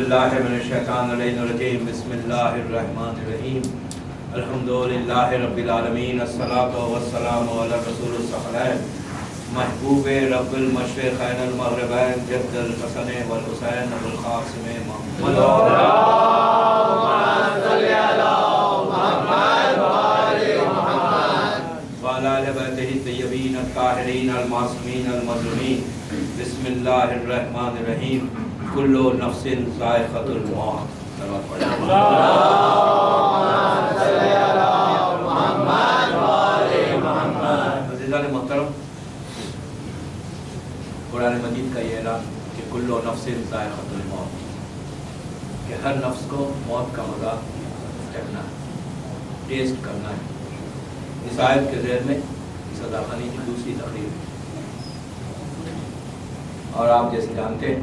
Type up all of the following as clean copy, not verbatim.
باللہ من الشیطان الرجیم بسم اللہ الرحمن الرحیم الحمدللہ رب العالمین الصلاۃ والسلام علی رسول الثقلین محبوب رب المشرقین المغربین جد الحسن والحسین والقاسم محمد وعلی آل بیتہ الطیبین الطاہرین المعصومین المظلومین بسم اللہ الرحمن الرحیم کل نفس ذائقۃ الموت. عزیزان محترم، قرآن مجید کا یہ اعلان کہ کل نفس ذائقۃ الموت، کہ ہر نفس کو موت کا مزہ چکھنا ہے، ٹیسٹ کرنا ہے. اس آیت کے ذیل میں صدا خانی کی دوسری تقریر ہے، اور آپ جیسے جانتے ہیں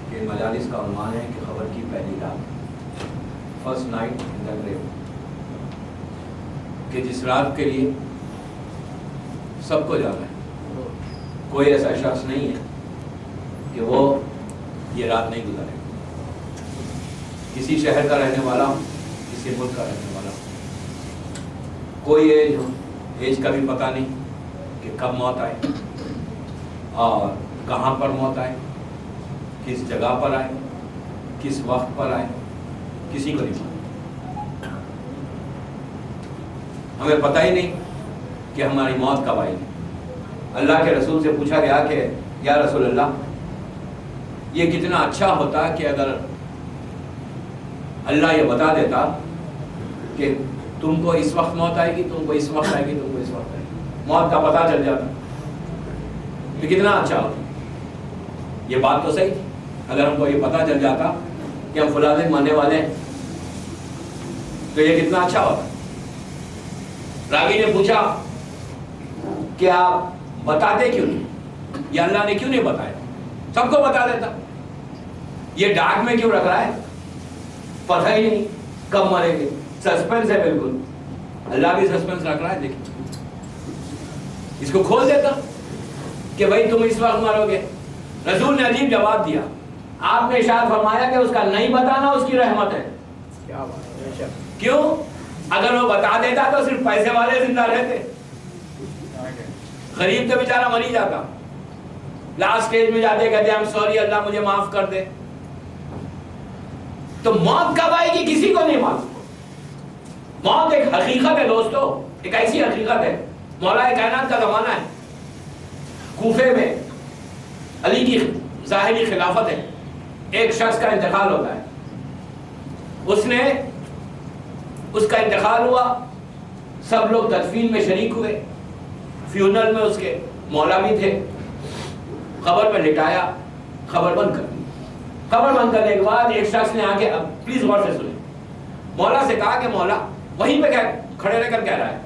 کہ مجالس کا عنوان ہے کہ خبر کی پہلی رات، فرسٹ نائٹ ان دا گریو، کہ جس رات کے لیے سب کو جانا ہے، کوئی ایسا شخص نہیں ہے کہ وہ یہ رات نہیں گزارے. کسی شہر کا رہنے والا ہوں، کسی ملک کا رہنے والا ہوں، کوئی ایج کا بھی پتہ نہیں کہ کب موت آئے اور کہاں پر موت آئے، کس جگہ پر آئے، کس وقت پر آئے، کسی کو نہیں پتا. ہمیں پتہ ہی نہیں کہ ہماری موت کب آئے گی. اللہ کے رسول سے پوچھا گیا کہ یا رسول اللہ، یہ کتنا اچھا ہوتا کہ اگر اللہ یہ بتا دیتا کہ تم کو اس وقت موت آئے گی، تم کو اس وقت آئے گی، تم کو اس وقت آئے گی، موت کا پتہ چل جاتا تو کتنا اچھا ہوتا. یہ بات تو صحیح، اگر ہم کو یہ پتہ چل جاتا کہ ہم فلاں دن مرنے والے ہیں تو یہ کتنا اچھا ہوتا. راوی نے پوچھا کہ آپ بتاتے کیوں نہیں، یہ اللہ نے کیوں نہیں بتایا، سب کو بتا دیتا، یہ ڈاک میں کیوں رکھ رہا ہے، پتہ ہی نہیں کب مرے گے. سسپینس ہے بالکل، اللہ بھی سسپینس رکھ رہا ہے. دیکھیں اس کو کھول دیتا کہ بھائی تم اس وقت مرو گے. رسول نے عجیب جواب دیا. آپ نے ارشاد فرمایا کہ اس کا نہیں بتانا اس کی رحمت ہے. کیا بات ہے، کیوں؟ اگر وہ بتا دیتا تو صرف پیسے والے زندہ رہتے، غریب تو بیچارہ مر ہی جاتا. لاسٹ سٹیج میں جاتے کہتے ہم سوری اللہ مجھے معاف کر دے. تو موت کب آئے گی کسی کو نہیں معلوم. موت ایک حقیقت ہے دوستو، ایک ایسی حقیقت ہے. مولا کائنات کا زمانہ ہے، کوفے میں علی کی ظاہری خلافت ہے. ایک شخص کا انتقال ہوتا ہے، اس کا انتقال ہوا، سب لوگ تدفین میں شریک ہوئے. فیونل میں اس کے مولا بھی تھے. قبر میں لٹایا، خبر بند کر دی. خبر بند کرنے کے بعد ایک شخص نے آ کے، اب پلیز غور سے سنیں، مولا سے کہا کہ مولا، وہیں پہ کھڑے رہ کر کہہ رہا ہے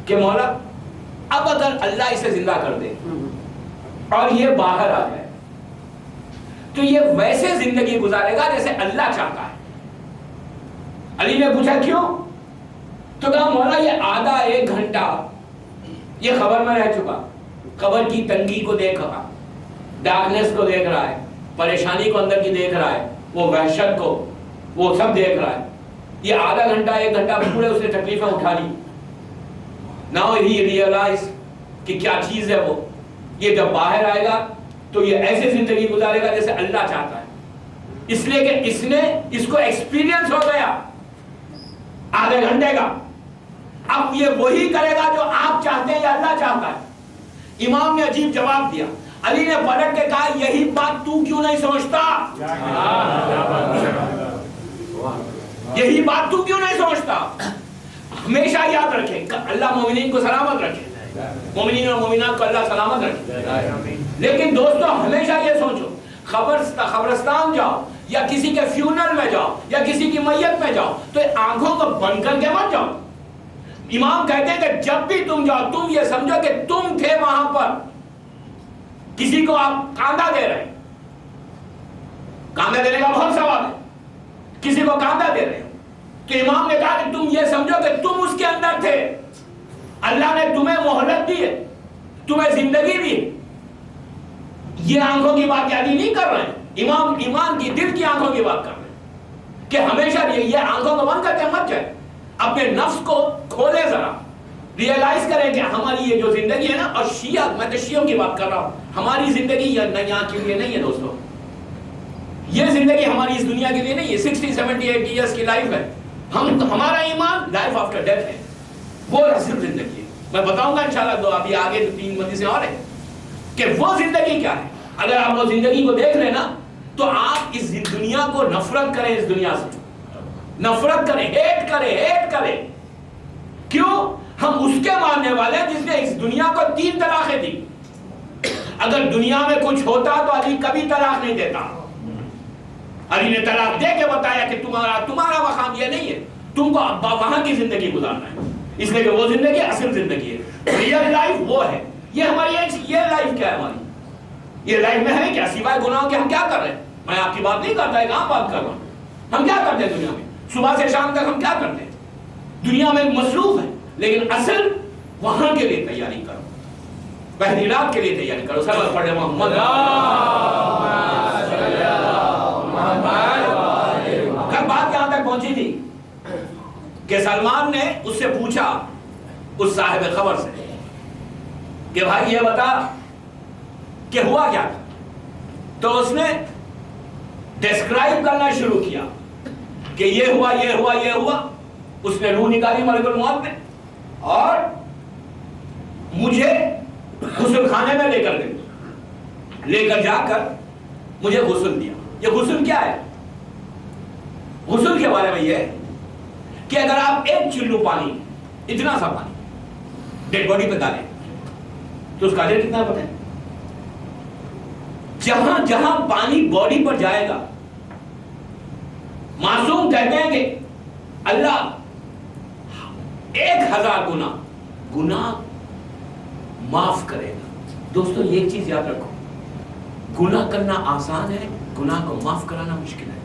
کہ مولا اب اگر اللہ اسے زندہ کر دے اور یہ باہر آ جائے تو یہ ویسے زندگی گزارے گا جیسے اللہ چاہتا ہے. علی نے پوچھا کیوں؟ تو کہا مولا یہ آدھا ایک گھنٹہ یہ خبر میں رہ چکا، قبر کی تنگی کو دیکھ رہا، ڈارکنیس کو دیکھ رہا ہے، پریشانی کو اندر کی دیکھ رہا ہے، وہ وحشت کو، وہ سب دیکھ رہا ہے. یہ آدھا گھنٹہ ایک گھنٹہ پورے اس نے تکلیفیں اٹھا لی. Now he realized کہ کیا چیز ہے وہ. یہ جب باہر آئے گا تو یہ ایسے زندگی گزارے گا جیسے اللہ چاہتا ہے. اس لیے کہ اس کو ایکسپیرینس ہو گیا آدھے گھنٹے کا. اب یہ وہی کرے گا جو آپ چاہتے ہیں یا اللہ چاہتا ہے. امام نے عجیب جواب دیا. علی نے پلٹ کے کہا یہی بات تو کیوں نہیں سمجھتا، یہی بات تو کیوں نہیں سمجھتا. ہمیشہ یاد رکھیں اللہ مومنین کو سلامت رکھے، مومنین اور مومنات کو اللہ سلامت رکھے. لیکن دوستو ہمیشہ یہ سوچو، قبرستان جاؤ یا کسی کے فیونل میں جاؤ یا کسی کی میت میں جاؤ تو آنکھوں کو بند کر کے مت جاؤ. امام کہتے ہیں کہ جب بھی تم جاؤ تم یہ سمجھو کہ تم تھے وہاں پر. کسی کو آپ کاندھا دے رہے ہیں، کاندھا دینے کا بہت ثواب ہے، کسی کو کاندھا دے رہے ہیں تو امام نے کہا کہ تم یہ سمجھو کہ تم اس کے اندر تھے. اللہ نے تمہیں مہلت دی ہے، تمہیں زندگی دی. یہ آنکھوں کی بات یادی نہیں کر رہے ہیں، ایمان کی دل کی آنکھوں کی بات کر رہے ہیں کہ ہمیشہ یہ آنکھوں کو بند کرتے مت جائے، اپنے نفس کو کھولے، ذرا ریئلائز کریں کہ ہماری یہ جو زندگی ہے نا، اور شیعہ، میں تو شیعوں کی بات کر رہا ہوں، ہماری زندگی یہاں کے لیے نہیں ہے دوستو، یہ زندگی ہماری اس دنیا کے لیے نہیں ہے، 60 70 80 ایئرس کی لائف ہے، ہمارا ایمان لائف آفٹر ڈیتھ ہے، وہ اصل زندگی ہے۔ میں بتاؤں گا انشاءاللہ دو ابھی آگے 3 مجلسیں اور ہیں کہ وہ زندگی کیا ہے۔ اگر آپ وہ زندگی کو دیکھ لیں نا تو آپ اس دنیا کو نفرت کریں، اس دنیا سے نفرت کریں، ہیٹ کریں۔ کیوں؟ ہم اس کے ماننے والے ہیں جس نے اس دنیا کو 3 طلاقیں دی۔ اگر دنیا میں کچھ ہوتا تو علی کبھی طلاق نہیں دیتا۔ علی نے طلاق دے کے بتایا کہ تمہارا مقام یہ نہیں ہے، تم کو وہاں کی زندگی گزارنا ہے، اس لیے کہ وہ زندگی اصل زندگی ہے، ریئل لائف وہ ہے۔ یہ ہماری یہ لائف کیا ہے؟ ہماری یہ لائف میں ہے کیا سوائے گناہوں کے؟ ہم کیا کر رہے ہیں؟ میں آپ کی بات نہیں کرتا، ایک عام بات کر رہا ہوں۔ ہم کیا کرتے ہیں دنیا میں؟ صبح سے شام تک ہم کیا کرتے ہیں؟ دنیا میں مصروف ہے، لیکن اصل وہاں کے لیے تیاری کرو، پہلی رات کے لیے تیاری کرو۔ سب پڑھے محمد۔ بات یہاں تک پہنچی تھی کہ سلمان نے اس سے پوچھا، اس صاحب خبر سے، کہ بھائی یہ بتا کہ ہوا کیا تھا؟ تو اس نے ڈسکرائب کرنا شروع کیا کہ یہ ہوا۔ اس نے روح نکالی ملک الموت میں اور مجھے غسل خانے میں لے کر گئی، لے کر جا کر مجھے غسل دیا۔ یہ غسل کیا ہے؟ غسل کے بارے میں یہ ہے کہ اگر آپ 1 چلو پانی، اتنا سا پانی ڈیڈ باڈی پہ ڈالیں تو اس کا اجر کتنا پتہ ہے؟ جہاں جہاں پانی باڈی پر جائے گا، معصوم کہتے ہیں کہ اللہ 1000 گناہ معاف کرے گا۔ دوستو یہ چیز یاد رکھو، گناہ کرنا آسان ہے، گناہ کو معاف کرانا مشکل ہے۔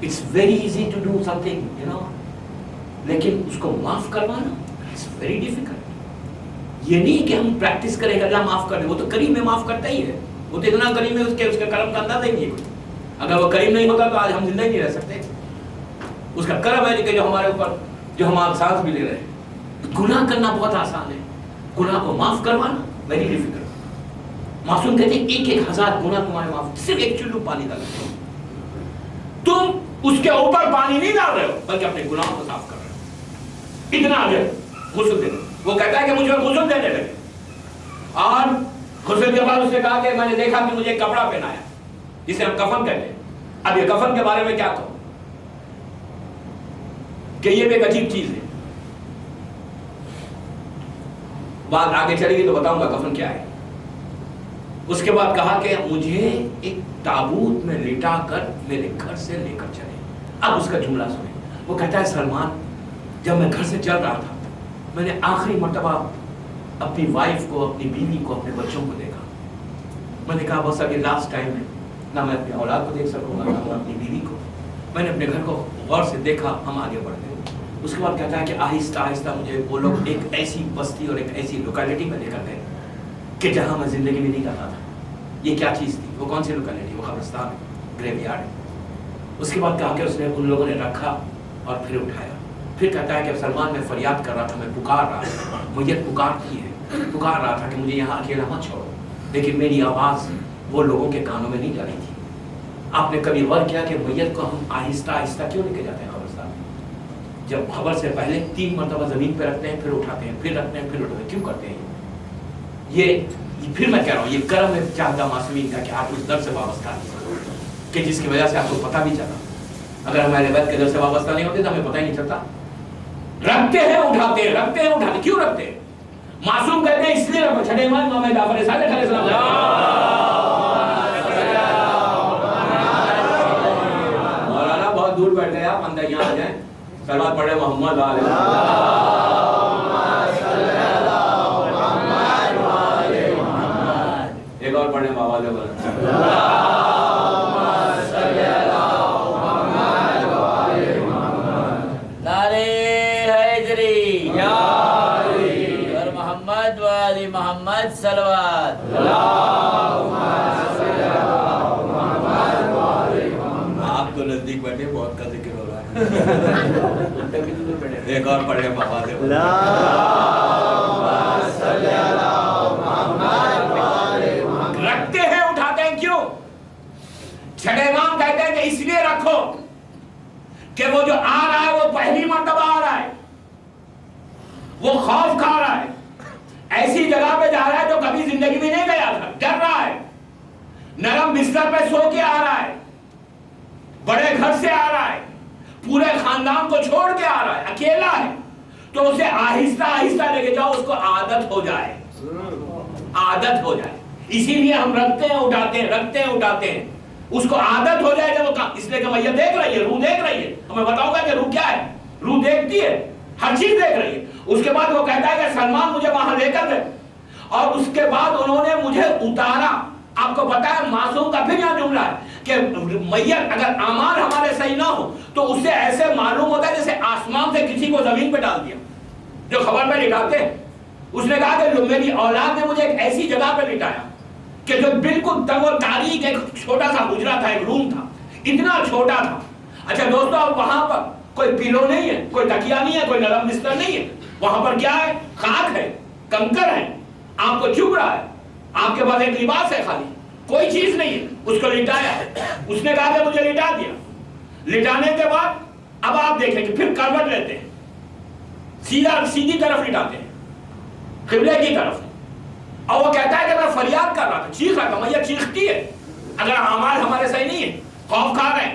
It's very easy to do something, you know، لیکن اس کو معاف کروانا it's very difficult۔ یہ نہیں کہ ہم پریکٹس کریں کہ اللہ معاف کر دے، وہ تو کریم میں معاف کرتا ہی ہے، وہ تو اتنا کریم ہے، اس کے کرم کا اندازہ ہی نہیں ہے کوئی۔ اگر وہ کریم نہیں ہوتا تو آج ہم زندہ ہی نہیں رہ سکتے۔ اس کا کرم ہے کہ جو ہمارے اوپر، جو ہم سانس بھی لے رہے ہیں۔ گناہ کرنا بہت آسان ہے، گناہ کو معاف کروانا ویری ڈیفیکلٹ۔ معصوم کہتے ہیں 1000 گناہ تمہارے معاف، صرف 1 چلو پانی ڈالو۔ تم اس کے اوپر پانی نہیں ڈال رہے ہو بلکہ اپنے گناہوں کو صاف کر رہے ہو۔ اتنا اجر غسل دینے۔ وہ کہتا ہے کہ مجھے غسل دینے لگے، اور غسل کے بعد اس نے کہا کہ میں نے دیکھا کہ مجھے کپڑا پہنایا جسے ہم کفن کہتے ہیں۔ اب یہ کفن کے بارے میں کیا کہوں کہ یہ بھی ایک عجیب چیز ہے، بات آگے چلے گی تو بتاؤں گا کفن کیا ہے۔ اس کے بعد کہا کہ مجھے ایک تابوت میں لٹا کر میرے گھر سے لے کر چلے۔ اب اس کا جملہ سنیں، وہ کہتا ہے سلمان جب میں گھر سے چل رہا تھا میں نے آخری مرتبہ اپنی وائف کو، اپنی بیوی کو، اپنے بچوں کو دیکھا۔ میں نے کہا بس اب یہ لاسٹ ٹائم ہے، نہ میں اپنے اولاد کو دیکھ سکوں گا نہ میں اپنی بیوی کو۔ میں نے اپنے گھر کو غور سے دیکھا، ہم آگے بڑھ گئے۔ اس کے بعد کہتا ہے کہ آہستہ آہستہ مجھے وہ لوگ ایک ایسی بستی اور ایک ایسی لوکیلٹی میں لے کر گئے کہ جہاں میں زندگی میں نہیں کرتا تھا۔ یہ کیا چیز تھی؟ وہ کون سی لوکیلٹی؟ وہ قبرستان ہے، گریو یارڈ۔ اس کے بعد کہا کہ اس نے ان لوگوں نے رکھا اور پھر اٹھایا۔ پھر کہتا ہے کہ سلمان میں فریاد کر رہا تھا، میں پکار رہا تھا، میت پکارتی ہے، پکار رہا تھا کہ مجھے یہاں اکیلا مت چھوڑو، لیکن میری آواز وہ لوگوں کے کانوں میں نہیں جا رہی تھی۔ آپ نے کبھی غور کیا کہ میت کو ہم آہستہ آہستہ کیوں لے کے جاتے ہیں قبرستان میں؟ جب خبر سے پہلے 3 مرتبہ زمین پہ رکھتے ہیں، پھر اٹھاتے ہیں، پھر رکھتے ہیں، پھر اٹھاتے ہیں، کیوں کرتے ہیں یہ؟ پھر میں کہہ رہا ہوں یہ کرم ہے چاہدہ معصومین کا کہ آپ اس در سے وابستہ ہیں کہ جس کی وجہ سے آپ کو پتہ بھی چلا۔ اگر ہم اہل بیت کے در سے وابستہ نہیں ہوتے تو ہمیں پتہ ہی نہیں چلتا۔ رکھتے ہیں اٹھاتے ہیں، رکھتے ہیں اٹھاتے ہیں، کیوں رکھتے ہیں؟ معصوم کہتے ہیں اس لیے رکھو۔ چھٹے امام امام جعفر صادق علیہ السلام، مولانا بہت دور بیٹھ گئے آپ، اندر یہاں آ جائیں، صلوات پڑھیں محمد علیہ ایک اور پڑھیں بابا جو اور محمد والی محمد صلوات۔ تو نزدیک بیٹھے بہت کا ذکر ہو رہا ہے ایک اور پڑھے بابا سے رکھتے ہیں اٹھاتے ہیں کیوں؟ چھٹے امام کہتے ہیں کہ اس لیے رکھو کہ وہ جو آ رہا ہے وہ پہلی مرتبہ آ رہا ہے، وہ خوف کھا رہا ہے، ایسی جگہ پہ جا رہا ہے جو کبھی زندگی میں نہیں گیا تھا، ڈر رہا ہے، نرم بستر پہ سو کے آ رہا ہے، بڑے گھر سے آ رہا ہے، پورے خاندان کو چھوڑ کے آ رہا ہے، اکیلا ہے، تو اسے آہستہ آہستہ لے کے جاؤ، اس کو عادت ہو جائے، عادت ہو جائے۔ اسی لیے ہم رکھتے ہیں اٹھاتے ہیں، رکھتے ہیں اٹھاتے ہیں، اس کو عادت ہو جائے جب وہ کام، اس لیے کہ میت دیکھ رہی ہے، روح دیکھ رہی ہے، میں بتاؤں گا کہ روح کیا ہے، روح دیکھتی ہے، ہر چیز دیکھ رہی ہے۔ اس کے بعد وہ کہتا ہے کہ سلمان مجھے وہاں لے کر دے، اور اس کے بعد انہوں نے مجھے اتارا۔ آپ کو پتا ہے معصوم کا پھر یہاں جملہ ہے کہ میت اگر اعمال ہمارے صحیح نہ ہو تو اس سے ایسے معلوم ہوتا ہے جیسے آسمان سے کسی کو زمین پہ ڈال دیا، جو خبر میں لٹاتے ہیں۔ اس نے کہا کہ میری اولاد نے مجھے ایک ایسی جگہ پہ لٹایا کہ جو بالکل تنگ و تاریک ایک چھوٹا سا حجرہ تھا، ایک روم تھا، اتنا چھوٹا تھا۔ اچھا دوستو، اب وہاں پر کوئی پیلو نہیں ہے، کوئی تکیہ نہیں ہے، کوئی نرم بستر نہیں ہے، وہاں پر کیا ہے؟ خاک ہے، کنکر ہے، آپ کو چبھ رہا ہے، آپ کے پاس ایک لباس ہے، خالی کوئی چیز نہیں ہے۔ اس کو لٹایا، اس نے کہا کہ مجھے لٹا دیا۔ لٹانے کے بعد اب آپ دیکھیں کہ پھر کروٹ لیتے ہیں، سیدھی طرف لٹاتے ہیں، قبلے کی طرف، اور وہ کہتا ہے کہ میں فریاد کر رہا تھا، چیخ رہا تھا، میت چیختی ہے اگر اعمال ہمارے صحیح نہیں ہے، خوف کھا رہے ہیں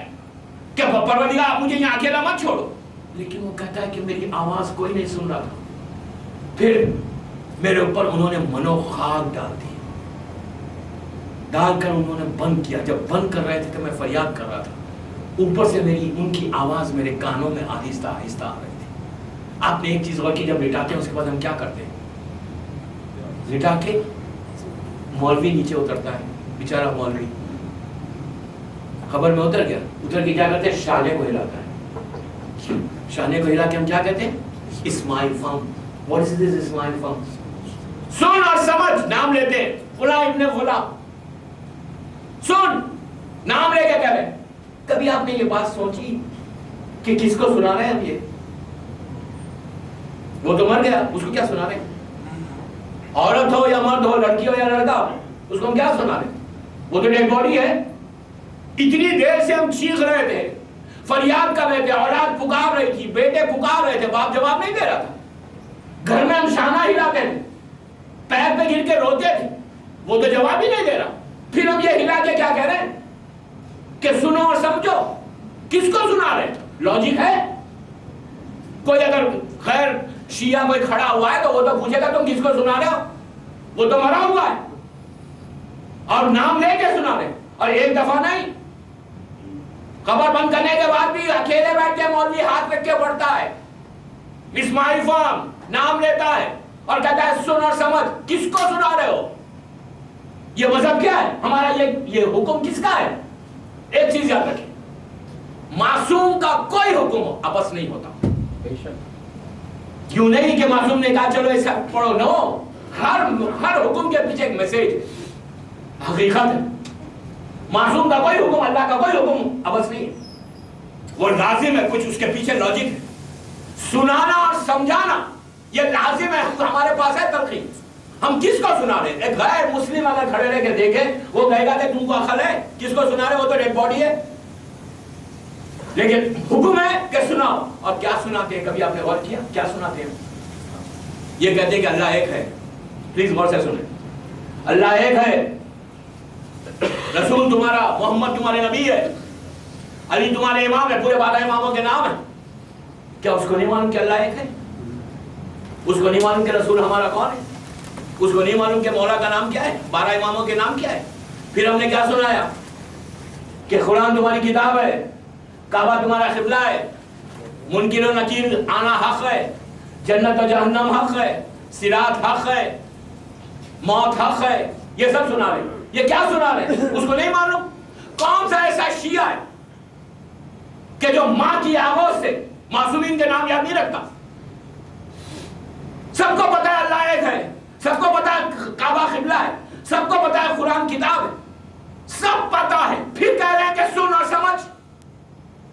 کہ پروردگار آپ مجھے یہاں اکیلا مت چھوڑو، لیکن وہ کہتا ہے کہ میری آواز کوئی نہیں سن رہا تھا۔ پھر میرے اوپر انہوں نے منو خاک ڈال دی، ڈال کر انہوں نے بند کیا۔ جب بند کر رہے تھے تو میں فریاد کر رہا تھا، اوپر سے ان کی آواز میرے کانوں میں آہستہ آہستہ آ رہی تھی۔ آپ نے ایک چیز غور کی، جب لٹاتے ہیں اس کے بعد ہم کیا کرتے ہیں؟ لٹا کے مولوی نیچے اترتا ہے، بیچارہ مولوی خبر میں اتر گیا، اتر کے کیا کرتے ہیں؟ شانے کو ہلاتا ہے۔ شانے کو ہلا کے ہم کیا کہتے ہیں؟ اسماعیل فام۔ What is this اسماعیل فام؟ سن اور سمجھ، نام لیتے ہیں، فلاں ابن فلاں، سن، نام لے کے کہہ رہے ہیں۔ کبھی آپ نے یہ بات سوچی کہ کس کو سنا رہے ہیں ہم؟ یہ وہ تو مر گیا، اس کو کیا سنا رہے ہیں؟ عورت ہو یا مرد ہو، لڑکی ہو یا لڑکا ہو، اس کو ہم کیا سنا رہے ہیں؟ وہ تو ڈیڈ باڈی ہے۔ اتنی دیر سے ہم چیخ رہے تھے، فریاد کر رہے تھے، اولاد پکار رہی تھی، بیٹے پکار رہے تھے، باپ جواب نہیں دے رہا تھا، گھر میں ہم شانہ ہلاتے تھے، پیر پہ گر کے روتے تھے، وہ تو جواب ہی نہیں دے رہا۔ پھر ہم یہ ہلا کے کیا کہہ رہے ہیں کہ سنو اور سمجھو۔ کس کو سنا رہے ہیں؟ لاجک ہے؟ کوئی اگر خیر شیعہ کوئی کھڑا ہوا ہے تو وہ تو پوچھے گا تم کس کو سنا رہے ہو؟ وہ تو مرا ہوا ہے، اور نام لے کے سنا رہے، اور ایک دفعہ نہیں، خبر بند کرنے کے بعد بھی اکیلے بیٹھ کے مولوی ہاتھ رکھ کے پڑھتا ہے، اسماعیل فام نام لیتا ہے اور کہتا ہے سن اور سمجھ۔ کس کو سنا رہے ہو؟ یہ مذہب کیا ہے ہمارا؟ یہ حکم کس کا ہے؟ ایک چیز یاد رکھیں، معصوم کا کوئی حکم ابس نہیں ہوتا۔ کیوں نہیں کہ معصوم نے کہا چلو ایسا پڑھو، نو، ہر حکم کے پیچھے ایک میسج حقیقت ہے۔ معصوم کا کوئی حکم، اللہ کا کوئی حکم ابس نہیں ہے، وہ لازم ہے، کچھ اس کے پیچھے لاجک ہے۔ سنانا اور سمجھانا یہ لازم ہے، ہمارے پاس ہے تلقین۔ ہم کس کو سنا رہے ہیں؟ ایک غیر مسلم اگر کھڑے رہ کے دیکھے، وہ کہے گا کہ تم کو عقل ہے، کس کو سنا رہے؟ وہ تو ڈیڈ باڈی ہے۔ لیکن حکم ہے کہ سناؤ، اور کیا سناتے ہیں؟ کبھی آپ نے غور کیا کیا سناتے ہیں؟ یہ کہتے ہیں کہ اللہ ایک ہے۔ پلیز غور سے سنیں، اللہ ایک ہے، رسول تمہارا محمد تمہارے نبی ہے، علی تمہارے امام ہے، پورے 12 اماموں کے نام ہیں۔ کیا اس کو نہیں معلوم کہ اللہ ایک ہے؟ اس کو نہیں معلوم کہ رسول ہمارا کون ہے؟ اس کو نہیں معلوم کہ مولا کا نام کیا ہے؟ 12 اماموں کے نام کیا ہے؟ پھر ہم نے کیا سنایا کہ قرآن تمہاری کتاب ہے، کعبہ تمہارا قبلہ ہے، منکر و نکیر آنا حق ہے، جنت و جہنم حق ہے، صراط حق ہے، موت حق ہے۔ یہ سب سنا رہے ہیں۔ یہ کیا سنا رہے ہیں؟ اس کو نہیں معلوم؟ کون سا ایسا شیعہ ہے کہ جو ماں کی آغوش سے معصومین کے نام یاد نہیں رکھتا؟ سب کو پتا ہے اللہ ایک ہے، سب کو پتا ہے کعبہ قبلہ ہے، سب کو پتا ہے قرآن کتاب ہے، سب پتا ہے، پھر کہہ رہے ہیں کہ سن اور سمجھ۔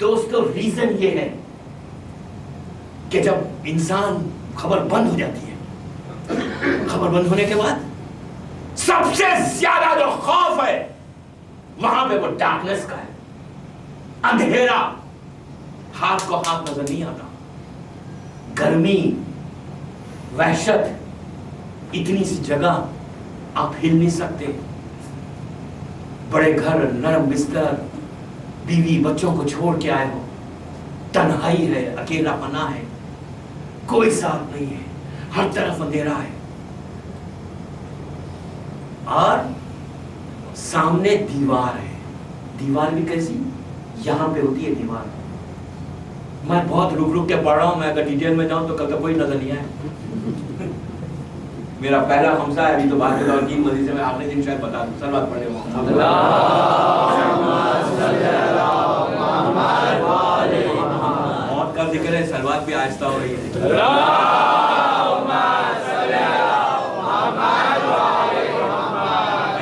دوستو ریزن یہ ہے کہ جب انسان خبر بند ہو جاتی ہے، خبر بند ہونے کے بعد سب سے زیادہ جو خوف ہے وہاں پہ وہ ڈارکنیس کا ہے، اندھیرا، ہاتھ کو ہاتھ نظر نہیں آتا، گرمی، وحشت، اتنی سی جگہ آپ ہل نہیں سکتے، بڑے گھر، نرم بستر، بیوی بچوں کو چھوڑ کے آئے ہو، تنہائی ہے، اکیلا پنا ہے، کوئی ساتھ نہیں ہے، ہر طرف اندھیرا ہے، اور سامنے دیوار ہے۔ دیوار بھی کیسی؟ یہاں پہ ہوتی ہے دیوار۔ میں بہت رک رک کے پڑھ رہا ہوں، میں اگر ڈیٹیل میں جاؤں تو کل تک کوئی نظر نہیں آئے۔ میرا پہلا خمسہ ہے، ابھی تو بعد میں 3 مزید سے میں آخری دن شاید بتا دوں، سلوات پڑھنے والا۔ موت کا ذکر ہے، سلوات بھی آہستہ ہو رہی ہے۔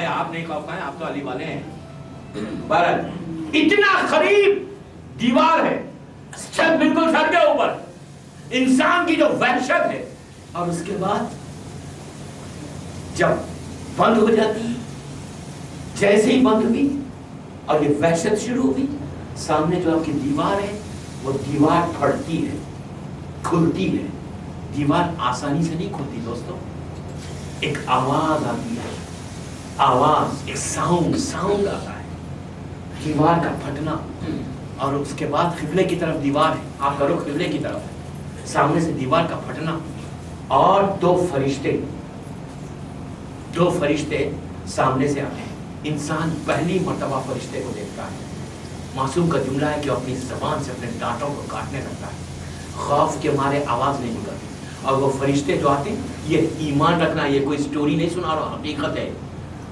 آپ نہیں خوف کھائیں، آپ تو علی والے ہیں۔ بہرحال اتنا قریب دیوار ہے، چھت بالکل سر کے اوپر، انسان کی جو وحشت ہے، اور اس کے بعد جب بند ہو جاتی، جیسے ہی بند ہوئی اور یہ وحشت شروع ہوئی، سامنے جو آپ کی دیوار ہے وہ دیوار پھٹتی ہے، کھلتی ہے۔ دیوار آسانی سے نہیں کھلتی دوستو، ایک آواز آتی ہے، آواز، ایک ساؤنڈ آتا ہے، دیوار کا پھٹنا، اور اس کے بعد قبلے کی طرف دیوار ہے، آپ کا رخ قبلے کی طرف ہے، سامنے سے دیوار کا پھٹنا، اور دو فرشتے سامنے سے آتے ہیں۔ انسان پہلی مرتبہ فرشتے کو دیکھتا ہے۔ معصوم کا جملہ ہے کہ وہ اپنی زبان سے اپنے دانتوں کو کاٹنے لگتا ہے، خوف کے مارے آواز نہیں نکلتی، اور وہ فرشتے جو آتے ہیں، یہ ایمان رکھنا، یہ کوئی سٹوری نہیں سنا رہا، حقیقت ہے،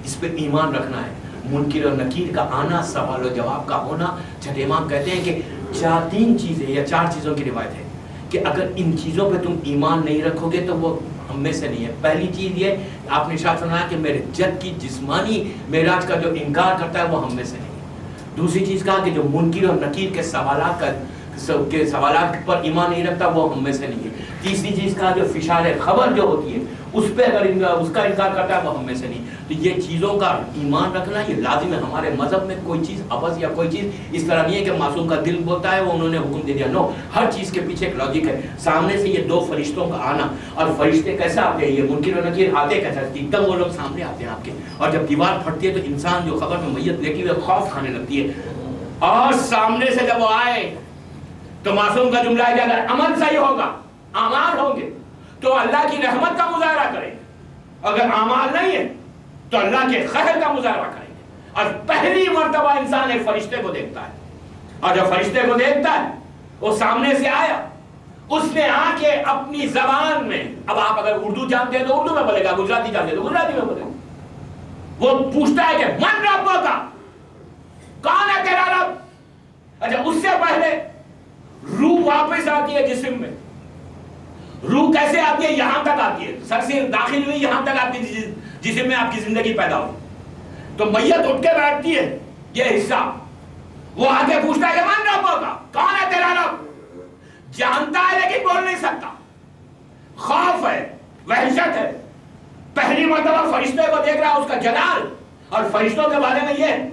اس پہ ایمان رکھنا ہے۔ منکر اور نکیر کا آنا، سوال و جواب کا ہونا، چھٹے امام کہتے ہیں کہ 3 چیزیں یا 4 چیزوں کی روایت ہے کہ اگر ان چیزوں پہ تم ایمان نہیں رکھو گے تو وہ ہم میں سے نہیں ہے۔ پہلی چیز یہ، آپ نے ارشاد فرمایا کہ میرے جد کی جسمانی معراج کا جو انکار کرتا ہے وہ ہم میں سے نہیں ہے۔ دوسری چیز کہا کہ جو منکر اور نکیر کے سوالات پر ایمان نہیں رکھتا وہ ہم میں سے نہیں ہے۔ تیسری چیز کہا جو فشار خبر جو ہوتی ہے اس پہ اگر اس کا انکار کرتا ہے وہ ہم میں سے نہیں۔ تو یہ چیزوں کا ایمان رکھنا یہ لازم ہے۔ ہمارے مذہب میں کوئی چیز عبث یا کوئی چیز اس طرح نہیں ہے کہ معصوم کا دل بولتا ہے وہ انہوں نے حکم دے دیا، نو، ہر چیز کے پیچھے ایک لاجک ہے۔ سامنے سے یہ 2 فرشتوں کا آنا، اور فرشتے کیسے آتے ہیں، یہ منکر و نکیر آتے کیسے، ایک دم وہ لوگ سامنے آتے ہیں آپ کے، اور جب دیوار پھٹتی ہے تو انسان جو خبر میں میت دیکھی ہوئے خوف کھانے لگتی ہے، اور سامنے سے جب وہ آئے تو معصوم کا جملہ ہے کہ اگر عمل صحیح ہوگا، اعمال ہوں گے تو اللہ کی رحمت کا مظاہرہ کریں گے، اگر اعمال نہیں ہے تو اللہ کے قہر کا مظاہرہ کریں گے۔ اور پہلی مرتبہ انسان ایک فرشتے کو دیکھتا ہے، اور جب فرشتے کو دیکھتا ہے وہ سامنے سے آیا، اس نے آ کے اپنی زبان میں، اب آپ اگر اردو جانتے ہیں تو اردو میں بولے گا، گجراتی جانتے ہیں تو گجراتی میں بولے گا، وہ پوچھتا ہے کہ من ربوں کا، کون ہے تیرا رب؟ اچھا، اس سے پہلے روح واپس آتی ہے جسم میں۔ روح کیسے آتی ہے؟ یہاں تک آتی ہے، سر سے داخل ہوئی یہاں تک آتی ہے جسم میں آپ کی زندگی پیدا ہوئی، تو میت اٹھ کے بیٹھتی ہے، یہ حصہ وہ آگے پوچھتا ہے کہ من ربوں کا، کون ہے تیرا رب؟ جانتا ہے لیکن بول نہیں سکتا، خوف ہے، وحشت ہے، پہلی مرتبہ فرشتے کو دیکھ رہا ہے، اس کا جلال، اور فرشتوں کے بارے میں یہ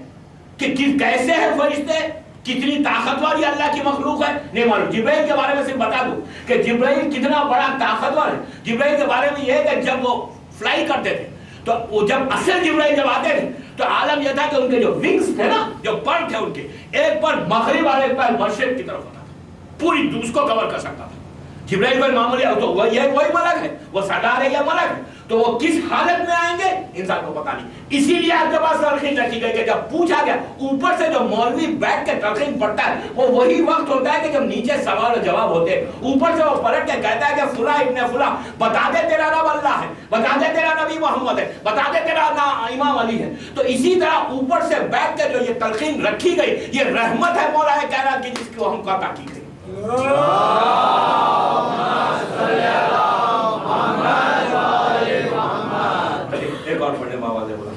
کہ کیسے ہیں فرشتے، کتنی طاقتور یہ اللہ کی مخلوق ہے نہیں معلوم۔ جبرائیل کے بارے میں صرف بتا دوں کہ جبرائیل کتنا بڑا طاقتور ہے۔ جبرائیل کے بارے میں یہ ہے کہ جب وہ فلائی کرتے تھے تو وہ جب اصل جبرائیل جب آتے تھے تو عالم یہ تھا کہ ان کے جو ونگز تھے نا، جو پر تھے ان کے، ایک پر مغرب اور ایک پر مشرق کی طرف ہوتا تھا، پوری اس کو کور کر سکتا تھا۔ جبرائیل کوئی معمولی ہے تو وہی ملک ہے، وہ سردار ہے یا ملک ہے، تو وہ کس حالت میں آئیں گے انسان کو پتا نہیں۔ اسی لیے آپ کے پاس تلقین رکھی گئی کہ جب پوچھا گیا، اوپر سے جو مولوی بیٹھ کے تلقین پڑھتا ہے وہ وہی وقت ہوتا ہے کہ جب نیچے سوال و جواب ہوتے ہیں، اوپر سے وہ پلٹ کے کہتا ہے کہ فلاں ابن فلاں، بتا دے تیرا رب اللہ ہے، بتا دے تیرا نبی محمد ہے، بتا دے تیرا امام علی ہے۔ تو اسی طرح اوپر سے بیٹھ کے جو یہ تلقین رکھی گئی، یہ رحمت ہے مولا کائنات کی، جس کو ہم عطا کی گئی۔ ایک اور پڑھنے بابا دے بولا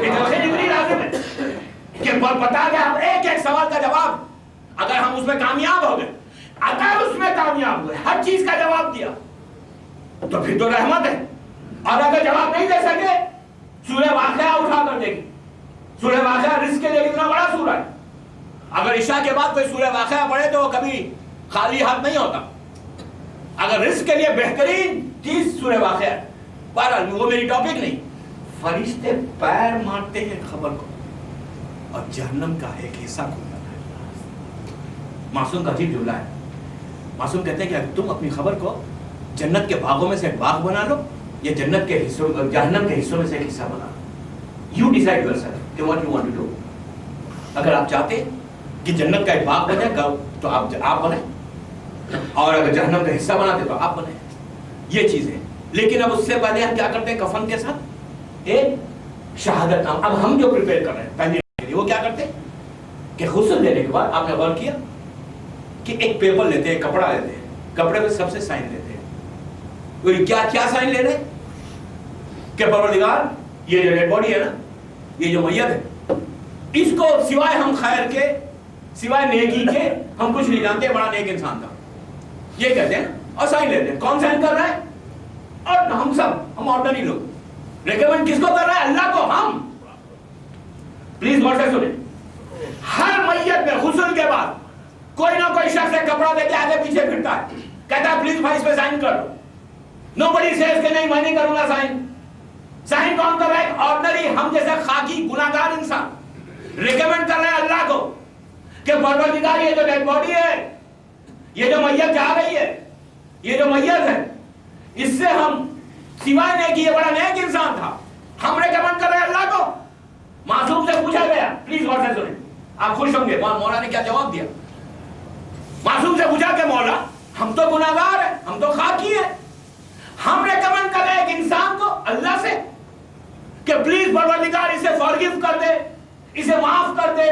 یہ تلقین اتنی لازم کامیاب ہو گئے، اگر اس میں کامیاب ہوئے، ہر چیز کا جواب دیا تو پھر تو رحمت ہے. اور اگر جواب نہیں دے سکے سورہ واقعہ اٹھا کر دیکھیں. سورہ واقعہ رزق کے لیے اتنا بڑا سورہ ہے. اگر عشاء کے بعد کوئی سورہ واقعہ پڑھے تو وہ کبھی خالی ہاتھ نہیں ہوتا. اگر رزق کے لیے بہترین چیز سورہ واقعہ ہے. بہرحال وہ میری ٹاپک نہیں. فرشتے پیر مارتے ہیں خبر کو اور جہنم کا ایک حصہ کھل جاتا ہے. معصوم کا عجیب جملہ ہے. معصوم کہتے ہیں کہ اگر تم اپنی خبر کو جنت کے باغوں میں سے ایک باغ بنا لو یا جنت کے حصوں جہنم کے حصوں میں سے ایک حصہ بنا لو. یو ڈیسائیڈ یور سیلف کہ what you want to do. اگر آپ چاہتے کہ جنت کا ایک باغ بنے گا تو آپ بنیں, اور اگر جہنم کا حصہ بناتے تو آپ بنیں. یہ چیز ہے. لیکن اب اس سے پہلے ہم کیا کرتے ہیں کفن کے ساتھ ایک شہادت نام. اب ہم جو پریپیئر کر رہے ہیں پہلے کے لیے وہ کیا کرتے ہیں کہ غسل دینے کے بعد آپ نے غور کیا کہ ایک پیپر لیتے ہیں, کپڑا لیتے ہیں, کپڑے پہ سب سے سائن لیتے ہیں. کوئی کیا سائن لے رہے کہ پروردگار یہ جو ڈیڈ باڈی ہے نا, یہ جو میت ہے, اس کو سوائے ہم خیر کے سوائے نیکی کے ہم کچھ نہیں جانتے, بڑا نیک انسان تھا. یہ کہتے ہیں اور سائن لیتے ہیں. کون سائن کر رہا ہے؟ اور ہم سب, ہم آرڈنری لوگ. ریکمینڈ کس کو کر رہا ہے؟ اللہ کو. ہم پلیز غور سے سنیں. ہر میت میں غسل کے بعد کوئی نہ کوئی شخص ایک کپڑا دے کے آگے پیچھے پھرتا ہے, کہتا ہے پلیز بھائی اس پہ سائن کر دو. نوبڈی سیز کہ نہیں میں نہیں کروں گا سائن. سائن کون کر رہا ہے؟ آرڈنری ہم جیسے خاکی گناہگار انسان ریکمینڈ کر رہے ہیں اللہ کو کہ پروردگار یہ جو ڈیڈ باڈی ہے, یہ جو میت جا رہی ہے, یہ جو میت ہے, اس سے ہم سوائے نیکی, یہ بڑا نیک انسان تھا, ہم ریکمینڈ کر رہے ہیں اللہ کو. معصوم سے پوچھا گیا, پلیز غور سے سنیں, آپ خوش ہوں گے مولا نے کیا جواب دیا. معصوم سے پوچھا کہ مولا ہم تو گناہگار ہیں, ہم تو خاکی ہیں, ہم ریکمینڈ کر رہے ہیں ایک انسان کو اللہ سے کہ پلیز پروردگار اسے فارگیو کر دے, اسے معاف کر دے,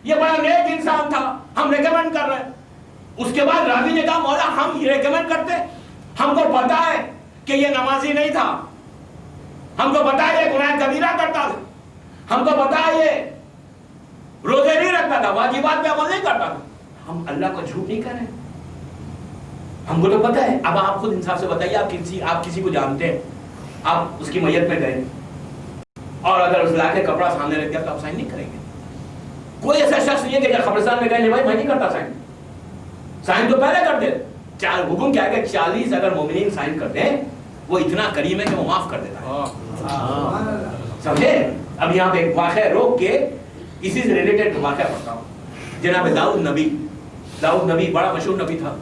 یہ بڑا نیک انسان تھا, ہم ریکمینڈ کر رہے ہیں. اس کے بعد راوی نے کہا مولا ہم یہ ریکمینڈ کرتے, ہم کو پتا ہے کہ یہ نمازی نہیں تھا, ہم کو پتا ہے یہ گناہ کبیرہ کرتا تھا, ہم کو پتا ہے یہ روزے نہیں رکھتا تھا, واجبات پہ عمل نہیں کرتا تھا, ہم اللہ کو جھوٹ نہیں کر رہے, ہم کو تو پتا ہے. اب آپ خود انصاف سے بتائیے, آپ کسی کو جانتے ہیں, آپ اس کی میت میں گئے اور اگر اس لا کے کپڑا سامنے رکھ دیا تو آپ سائن نہیں کریں گے. کوئی ایسا شخص نہیں ہے کہ قبرستان میں گئے نہیں بھائی میں نہیں کرتا سائن, سائن تو پہلے کر دے. حکم کیا ہے کہ 40 اگر مومنین سائن کر دیں, وہ اتنا کریم ہے کہ وہ معاف کر دیتا ہے. سمجھے؟ اب یہاں پہ ایک واقعہ روک کے اسی سے ریلیٹڈ واقعہ پڑھتا ہوں. جناب داؤد نبی بڑا مشہور نبی تھا.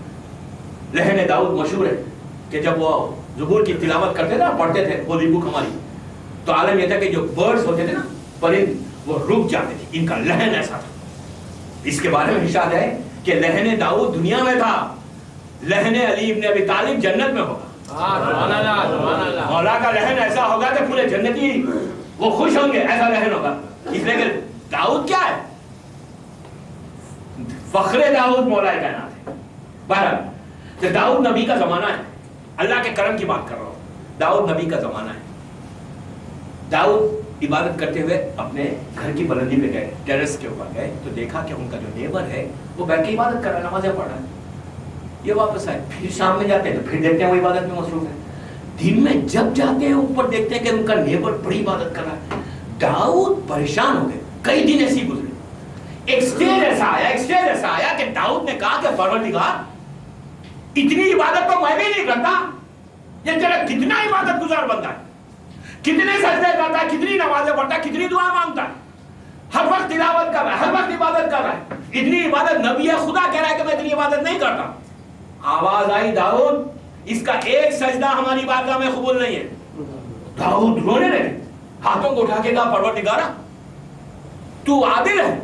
لہن داؤد مشہور ہے کہ جب وہ زبور کی تلاوت کرتے تھے نا, پڑھتے تھے ہولی بک ہماری, تو عالم یہ تھا کہ جو برڈز ہوتے تھے نا, پرند, وہ رک جاتے تھے. ان کا لہن ایسا تھا. اس کے بارے میں ارشاد ہے کہ لہن داؤد دنیا میں تھا, لہن علی ابن ابی طالب جنت میں ہوگا. مولا کا لہن ایسا ہوگا کہ پورے جنتی وہ خوش ہوں گے, ایسا لہن ہوگا. اس لیے کہ داؤد کیا ہے, فخر داؤد مولا کائنات ہے. بہرحال کہ داؤد نبی کا زمانہ ہے, اللہ کے کرم کی بات کر رہا ہوں. داؤد نبی کا زمانہ ہے. داؤد عبادت کرتے ہوئے اپنے گھر کی بلندی پہ گئے, ٹیرس کے اوپر گئے, تو دیکھا کہ ان کا جو نیبر ہے وہ بیٹھ کے عبادت کر رہا ہے, نمازیں پڑھ رہا ہے. یہ واپس آئے, پھر شام میں جاتے ہیں تو پھر دیکھتے ہیں وہ عبادت میں مصروف ہے. دن میں جب جاتے ہیں اوپر دیکھتے ہیں کہ ان کا نیبر بڑی عبادت کر رہا ہے. داؤد پریشان ہو گئے. کئی دن ایسی گزرے. ایک سٹیج ایسا آیا کہ داؤد نے کہا کہ پروردگار اتنی عبادت تو میں بھی نہیں کرتا, یہ تیرا کتنا عبادت گزار بندہ ہے, کتنے سجدے کرتا ہے, کتنی نمازیں پڑھتا ہے, کتنی دعا مانگتا ہے, ہر وقت تلاوت کر رہا ہے, ہر وقت عبادت کر رہا ہے, اتنی عبادت نبی خدا کہہ رہا ہے کہ میں اتنی عبادت نہیں کرتا. آواز آئی داؤد اس کا ایک سجدہ ہماری بارگاہ میں قبول نہیں ہے. داؤد رونے لگے, ہاتھوں کو اٹھا کے کہا پروردگارا تو عادل ہے,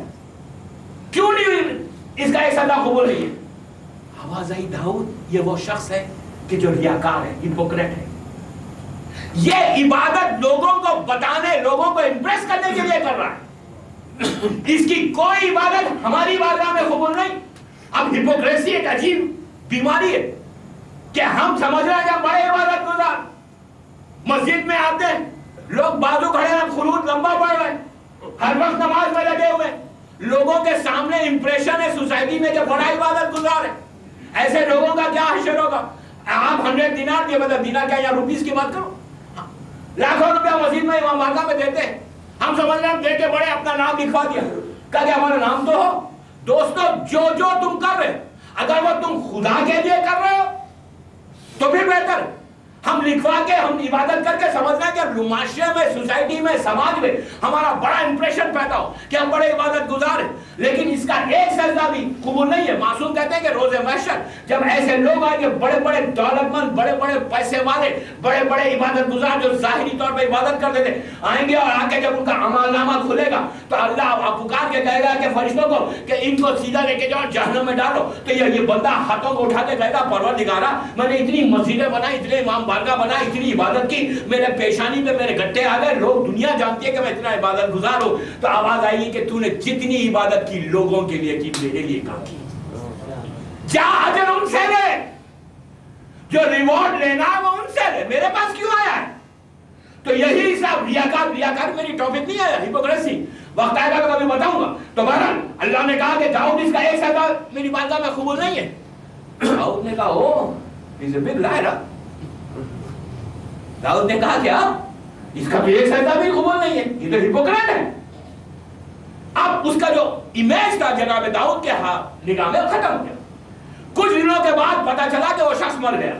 کیوں نہیں اس کا ایک سجدہ قبول نہیں ہے. آواز آئی داؤد یہ وہ شخص ہے کہ جو ریاکار ہے, ہپوکریٹ ہے. یہ عبادت لوگوں کو بتانے, لوگوں کو امپریس کرنے کے لیے کر رہا ہے. اس کی کوئی عبادت ہماری بارگاہ میں قبول نہیں. اب ہپوکریسی ایک عجیب بیماری ہے کہ ہم سمجھ رہے ہیں کہ بڑے عبادت گزار, مسجد میں آتے ہیں لوگ بازو کھڑے ہیں, خروج لمبا پڑ رہے ہیں, ہر وقت نماز میں لگے ہوئے, لوگوں کے سامنے امپریشن ہے سوسائٹی میں کہ بڑا عبادت گزار ہے. ایسے لوگوں کا کیا حشر ہوگا؟ آپ 100 دینار کے بدلے دینار کیا یا روپیز کی بات کرو، لاکھوں روپیہ مسجد میں امام بارگاہ میں دیتے ہیں. ہم سمجھ رہے ہیں دیکھ کے بڑے اپنا نام لکھوا دیا، کہا کہ ہمارا نام تو ہو. دوستو جو تم کر رہے اگر وہ تم خدا کے لیے کر رہے ہو تو پھر بہتر. ہم لکھوا کے ہم عبادت کر کے سمجھ رہے ہیں کہ معاشرے میں سوسائٹی میں سماج میں ہمارا بڑا امپریشن پیدا ہو کہ ہم بڑے عبادت گزار ہیں، لیکن اس کا ایک سجدہ بھی قبول نہیں ہے. معصوم کہتے ہیں کہ روز محشر جب ایسے لوگ آئیں گے بڑے بڑے دولت مند، بڑے بڑے پیسے والے، بڑے بڑے عبادت گزار جو ظاہری طور پہ عبادت کرتے تھے آئیں گے، اور آ کے جب ان کا عمل نامہ کھلے گا تو اللہ پکار کے کہے گا کہ فرشتوں کو کہ ان کو سیدھا لے کے جاؤ جہنم میں ڈالو. تو یہ بندہ ہاتھوں کو اٹھا کے کہے گا پروردگارا میں نے اتنی مسجدیں بنائی، اتنے امام بارگاہ بنا، اتنی عبادت کی، میرے پیشانی پہ میرے گٹے آ گئے، لوگ دنیا جانتی ہے کہ میں اتنا عبادت گزار ہوں. تو آواز آئی کہ تو نے جتنی عبادت کی لوگوں کے لیے کی میرے لیے کہاں کی؟ جا اجر ان سے لے، جو ریوارڈ لینا ہے وہ ان سے لے، میرے پاس کیوں آیا ہے؟ تو یہی سب ریاکار میری ٹاپک نہیں ہے، ہپوکریسی وقت آئے گا تو کبھی بتاؤں گا. تو بہرحال اللہ نے کہا کہ داؤد اس کا ایک سجدہ میری بارگاہ میں قبول نہیں ہے. داؤد نے کہا او از اے بگ لائر. داؤد نے کہا کیا اس کا بھی ایک سجدہ بھی قبول نہیں ہے، یہ تو ہپوکریٹ ہے. اب اس کا جو امیج تھا جناب داؤد کے نگاہ میں ختم ہو گیا. کچھ دنوں کے بعد پتا چلا کہ وہ شخص مر گیا.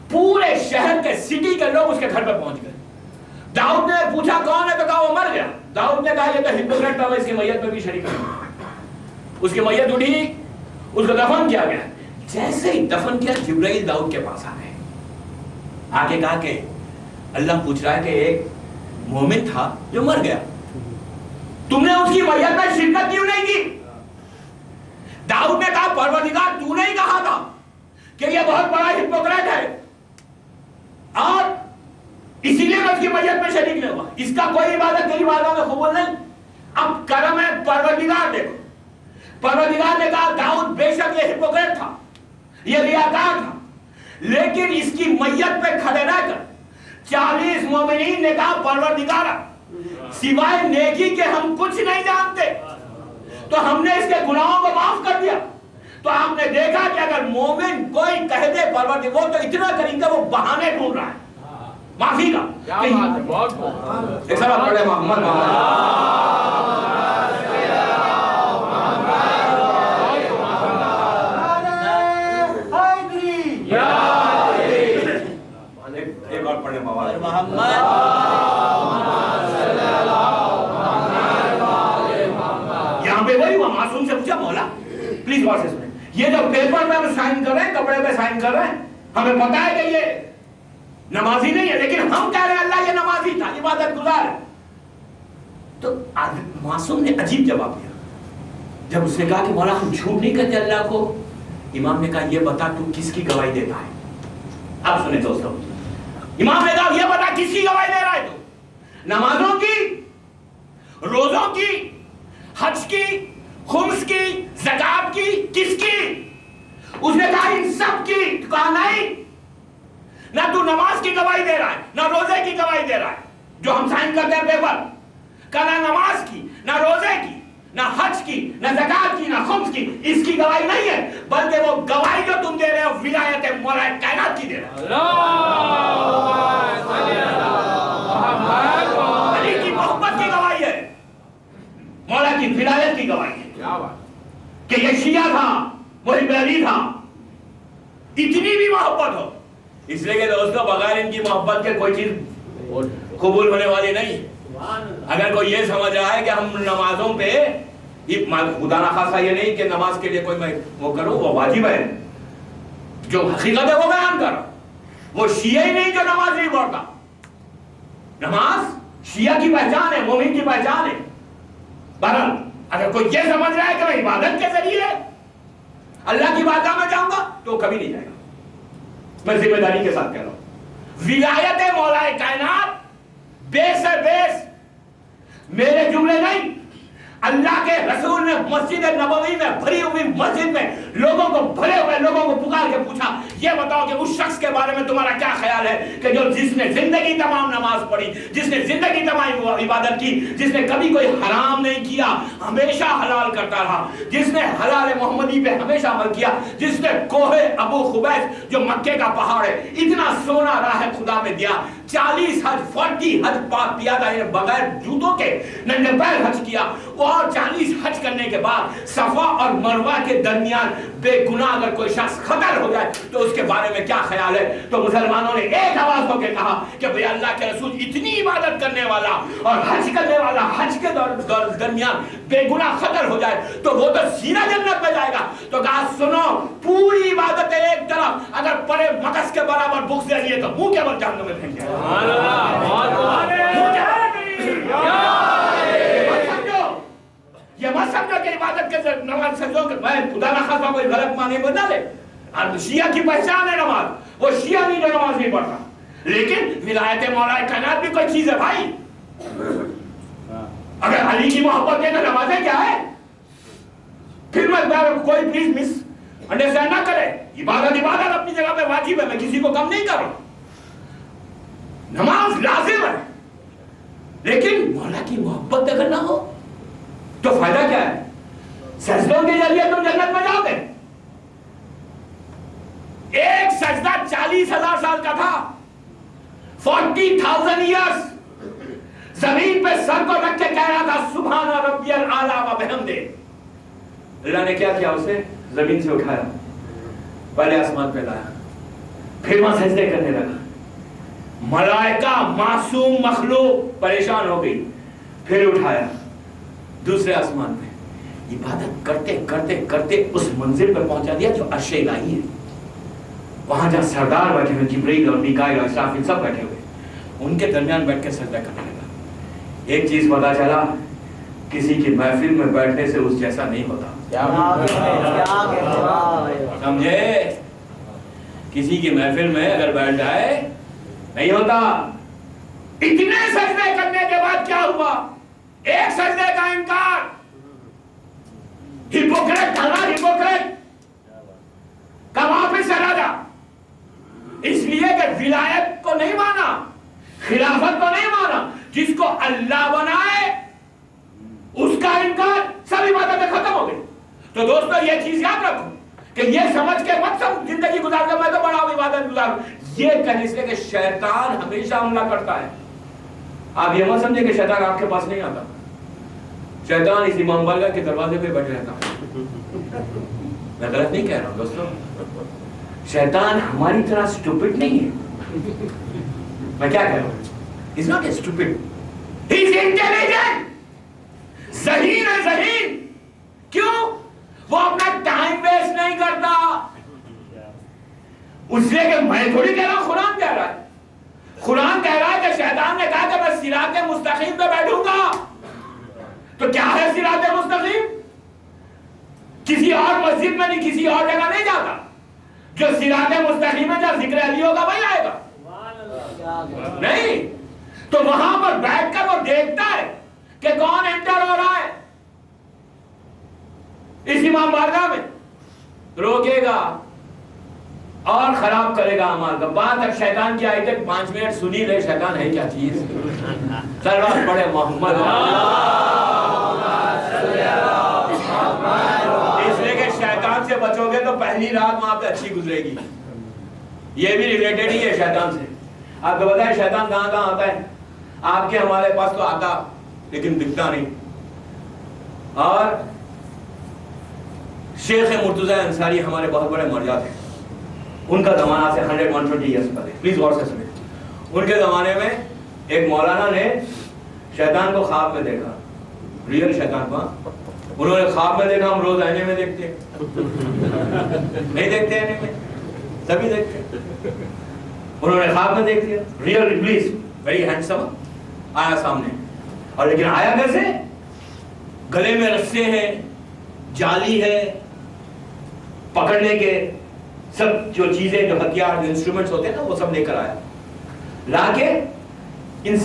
پورے شہر کے سٹی کے لوگ اس کے گھر پہ پہنچ گئے. داؤد نے پوچھا کون ہے تو کہا وہ مر گیا. داؤد نے کہا یہ تو ہپوکریٹ تھا، میں اس کی میت میں بھی شریک ہوں. اس کی میت اٹھی، اس کو دفن کیا گیا. جیسے ہی دفن کیا جبرائیل داؤد کے پاس آ گئے، آ کے کہا کہ اللہ پوچھ رہا ہے کہ ایک مومن تھا جو مر گیا، تم نے اس کی میت میں شرکت کیوں نہیں کی؟ داؤد نے کہا پروردگار تو نے ہی کہا تھا کہ یہ بہت بڑا ہپوکریٹ ہے اور اسی لیے میں اس کی میت میں شریک نہیں ہوا، اس کا کوئی عبادت تیری بارگاہ میں قبول نہیں. اب کرم ہے پروردگار دیکھو. پروردگار نے کہا داؤد بے شک یہ ہپوکریٹ تھا، یہ ریاکار تھا، لیکن اس کی میت پہ کھڑے رہ کر 40 مومنین نے کہا پروردگار سوائے نیکی کے ہم کچھ نہیں جانتے، تو ہم نے اس کے گناہوں کو معاف کر دیا. تو آپ نے دیکھا کہ اگر مومن کوئی کہہ دے پروردگار، وہ تو اتنا کریں گے وہ بہانے ڈھونڈ رہا ہے معافی کا. ایک سب پڑھے محمد ایک اور پڑھے محمد. یہاں پہ وہی ہوا، معصوم سے پوچھا مولا پلیز غور سے سنیں، یہ جو پیپر پہ ہم سائن کر رہے ہیں، کپڑے پہ سائن کر رہے ہیں، ہمیں پتا ہے کہ یہ نمازی نہیں ہے، لیکن ہم کہہ رہے ہیں اللہ یہ نمازی تھا، عبادت گزار ہے. تو معصوم نے عجیب جواب دیا. جب اس نے کہا کہ مولا ہم جھوٹ نہیں کہتے اللہ کو، امام نے کہا یہ بتا تو کس کی گواہی دیتا ہے؟ اب سنیں دوستوں، امام نے کہا یہ بتا کس کی گواہی دے رہا ہے تو؟ نمازوں کی، روزوں کی، حج کی، خمس کی، زکات کی، کس کی؟ اس نے کہا ان سب کی. کہا نہیں، نہ تو نماز کی گواہی دے رہا ہے، نہ روزے کی گواہی دے رہا ہے جو ہم سائن کرتے ہیں پیپر کا، نہ نماز کی، نہ روزے کی، نہ حج کی، نہ زکات کی، نہ خمس کی، اس کی گواہی نہیں ہے، بلکہ وہ گواہی جو تم دے رہے ہو ولایت مولا کائنات کی دے رہے ہو. علی کی محبت کی گواہی ہے، مولا کی ولایت کی گواہی ہے کہ یہ شیعہ تھا، محب علی تھا. اتنی بھی محبت ہو، اس لیے کہ دوستوں بغیر ان کی محبت کے کوئی چیز قبول ہونے والی نہیں. اگر کوئی یہ سمجھ رہا ہے کہ ہم نمازوں پہ خدا نخواستہ یہ نہیں کہ نماز کے لیے کوئی میں وہ کروں، وہ واجب ہے، جو حقیقت ہے وہ بیان کر. وہ شیعہ ہی نہیں جو نماز نہیں پڑھتا. نماز شیعہ کی پہچان ہے، مومن کی پہچان ہے. بہرحال اگر کوئی یہ سمجھ رہا ہے کہ میں عبادت کے ذریعے اللہ کی بارگاہ میں جاؤں گا تو کبھی نہیں جائے گا. میں ذمہ داری کے ساتھ کہہ رہا ہوں، ولایت مولا کائنات بیس ہے، بیس میرے جملے نہیں. اللہ کے رسول نے مسجد نبوی میں بھری ہوئی مسجد میں لوگوں کو بھرے ہوئے لوگوں کو پکار کے پوچھا یہ بتاؤ کہ اس شخص کے بارے میں تمہارا کیا خیال ہے کہ جس نے زندگی تمام نماز پڑھی، جس نے زندگی تمام عبادت کی، جس نے کبھی کوئی حرام نہیں کیا، ہمیشہ حلال کرتا رہا، جس نے حلال محمدی پہ ہمیشہ عمل کیا، جس نے کوہ ابو خبیث جو مکے کا پہاڑ ہے اتنا سونا راہ خدا میں دیا، 40 حج 40 حج پاک کیا تھا، بغیر جوتوں کے ننگے پیر حج کیا، اور 40 حج کرنے کے بعد صفا اور مروہ کے درمیان بے گناہ اگر کوئی شخص خطر ہو جائے تو اس کے بارے میں کیا خیال ہے؟ تو مسلمانوں نے ایک آواز ہو کے کہا کہ بھئی اللہ کے رسول اتنی عبادت کرنے والا اور حج کرنے والا حج کے درمیان بے گناہ خطر ہو جائے تو وہ تو سیدھا جنت میں جائے گا۔ تو کہا سنو، پوری عبادت ایک طرف، اگر پرے مکس کے برابر بغض دے دیے تو منہ کے بل جہنم میں پھینک جائے گا۔ یہ مت سمجھو کہ عبادت کے نماز سمجھو کہ میں خدا نہ خاصا کوئی غلط معنی بنا لے، شیعہ کی پہچان ہے نماز، وہ شیعہ نہیں جو نماز نہیں پڑھتا، لیکن ولایت مولا کائنات بھی کوئی چیز ہے بھائی۔ اگر علی کی محبت ہے تو نمازیں کیا ہے؟ پھر میں کوئی پلیز مس انڈرسٹینڈ نہ کرے، عبادت اپنی جگہ پہ واجب ہے، میں کسی کو کم نہیں کر رہا، نماز لازم ہے، لیکن مولا کی محبت اگر نہ ہو تو فائدہ کیا ہے؟ سجدوں کے ذریعے تم جنت میں جاؤ گے۔ ایک سجدہ 40,000 سال کا تھا، 40,000 ایئرس زمین پہ سر کو رکھ کے کہہ رہا تھا سبحان ربی الاعلیٰ و بحمدہ۔ اللہ نے کیا کیا؟ اسے زمین سے اٹھایا، پہلے آسمان پہ لایا، پھر وہاں سجدے کرنے لگا، ملائکہ معصوم مخلوق پریشان ہو گئی، پھر اٹھایا دوسرے آسمان پہ، عبادت کرتے کرتے کرتے اس منزل پہ پہنچا دیا جو عرش الہی ہے، وہاں جہاں سردار بیٹھے ہوئے، جبرائیل اور میکائیل اور اسرافیل سب بیٹھے ہوئے، ان کے درمیان بیٹھ کے سجدہ کرنے لگا۔ ایک چیز پتا چلا، کسی کی محفل میں بیٹھنے سے اس جیسا نہیں ہوتا، سمجھے؟ کسی کی محفل میں اگر بیٹھ جائے نہیں ہوتا۔ اتنے سجدے کرنے کے بعد کیا ہوا؟ ایک سجدے کا انکار، ہپوکریٹ کا واپس چلا جا، اس لیے کہ ولایت کو نہیں مانا، خلافت کو نہیں مانا، جس کو اللہ بنائے اس کا انکار، سب عبادتیں ختم ہو گئی۔ تو دوستو یہ چیز یاد رکھو کہ یہ سمجھ کے مت سب زندگی گزار کر میں تو بڑا عبادت گزار، یہ کہنے سے کہ شیطان ہمیشہ حملہ کرتا ہے۔ آپ یہ مت سمجھے کہ شیطان آپ کے پاس نہیں آتا، شیطان اس امام بارگاہ کے دروازے پہ بیٹھ رہتا، میں غلط نہیں کہہ رہا ہوں دوستو، شیطان ہماری طرح سٹوپڈ نہیں ہے، میں کیا کہہ رہا ہوں؟ He's not a stupid, he's intelligent، ذہین ہے، ذہین۔ کیوں؟ وہ اپنا ٹائم ویسٹ نہیں کرتا، اس لیے کہ میں تھوڑی کہہ رہا ہوں، قرآن کہہ رہا ہے، قرآن کہہ رہا ہے کہ شیطان نے کہا کہ میں صراط مستقیم پہ بیٹھوں گا، تو کیا ہے صراط مستقیم؟ کسی اور مسجد میں نہیں، کسی اور جگہ نہیں جاتا، جو صراط مستقیم ہے جہاں ذکر علی ہوگا وہی آئے گا، نہیں تو وہاں پر بیٹھ کر وہ دیکھتا ہے کہ کون انٹر ہو رہا ہے، اس امام بارگاہ میں روکے گا اور خراب کرے گا اعمال کا۔ بعد تک شیطان کی آئی تک 5 منٹ سنی لے، شیطان ہے کیا چیز، سلوات پڑھے محمد، اس لیے کہ شیطان سے بچو گے تو پہلی رات وہاں پہ اچھی گزرے گی۔ یہ بھی ریلیٹڈ ہی ہے شیطان سے۔ آپ کو بتائیں شیطان کہاں کہاں آتا ہے؟ آپ کے ہمارے پاس تو آتا لیکن دکھتا نہیں۔ اور شیخ مرتضی انصاری ہمارے بہت بڑے مرجع تھے، ان کا زمانہ سے 120 ایئرس پہلے، پلیز غور سے سنیں۔ ان کے زمانے میں ایک مولانا نے شیطان کو خواب میں دیکھا، ریئل شیطان کو، انہوں نے خواب میں دیکھا، ہم روز آئینے میں دیکھتے ہیں، نہیں دیکھتے آئینے میں، سبھی دیکھتے ہیں، انہوں نے خواب میں دیکھ لیا، ریئل ابلیس ویری ہینڈسم آیا سامنے، اور لیکن آیا کیسے؟ گلے میں رسے ہیں، جالی ہے، پکڑنے کے سب جو چیزیں، جو ہتھیار، جو انسٹرومنٹس ہوتے ہیں نا، وہ سب لے کر آیا، لا کے ان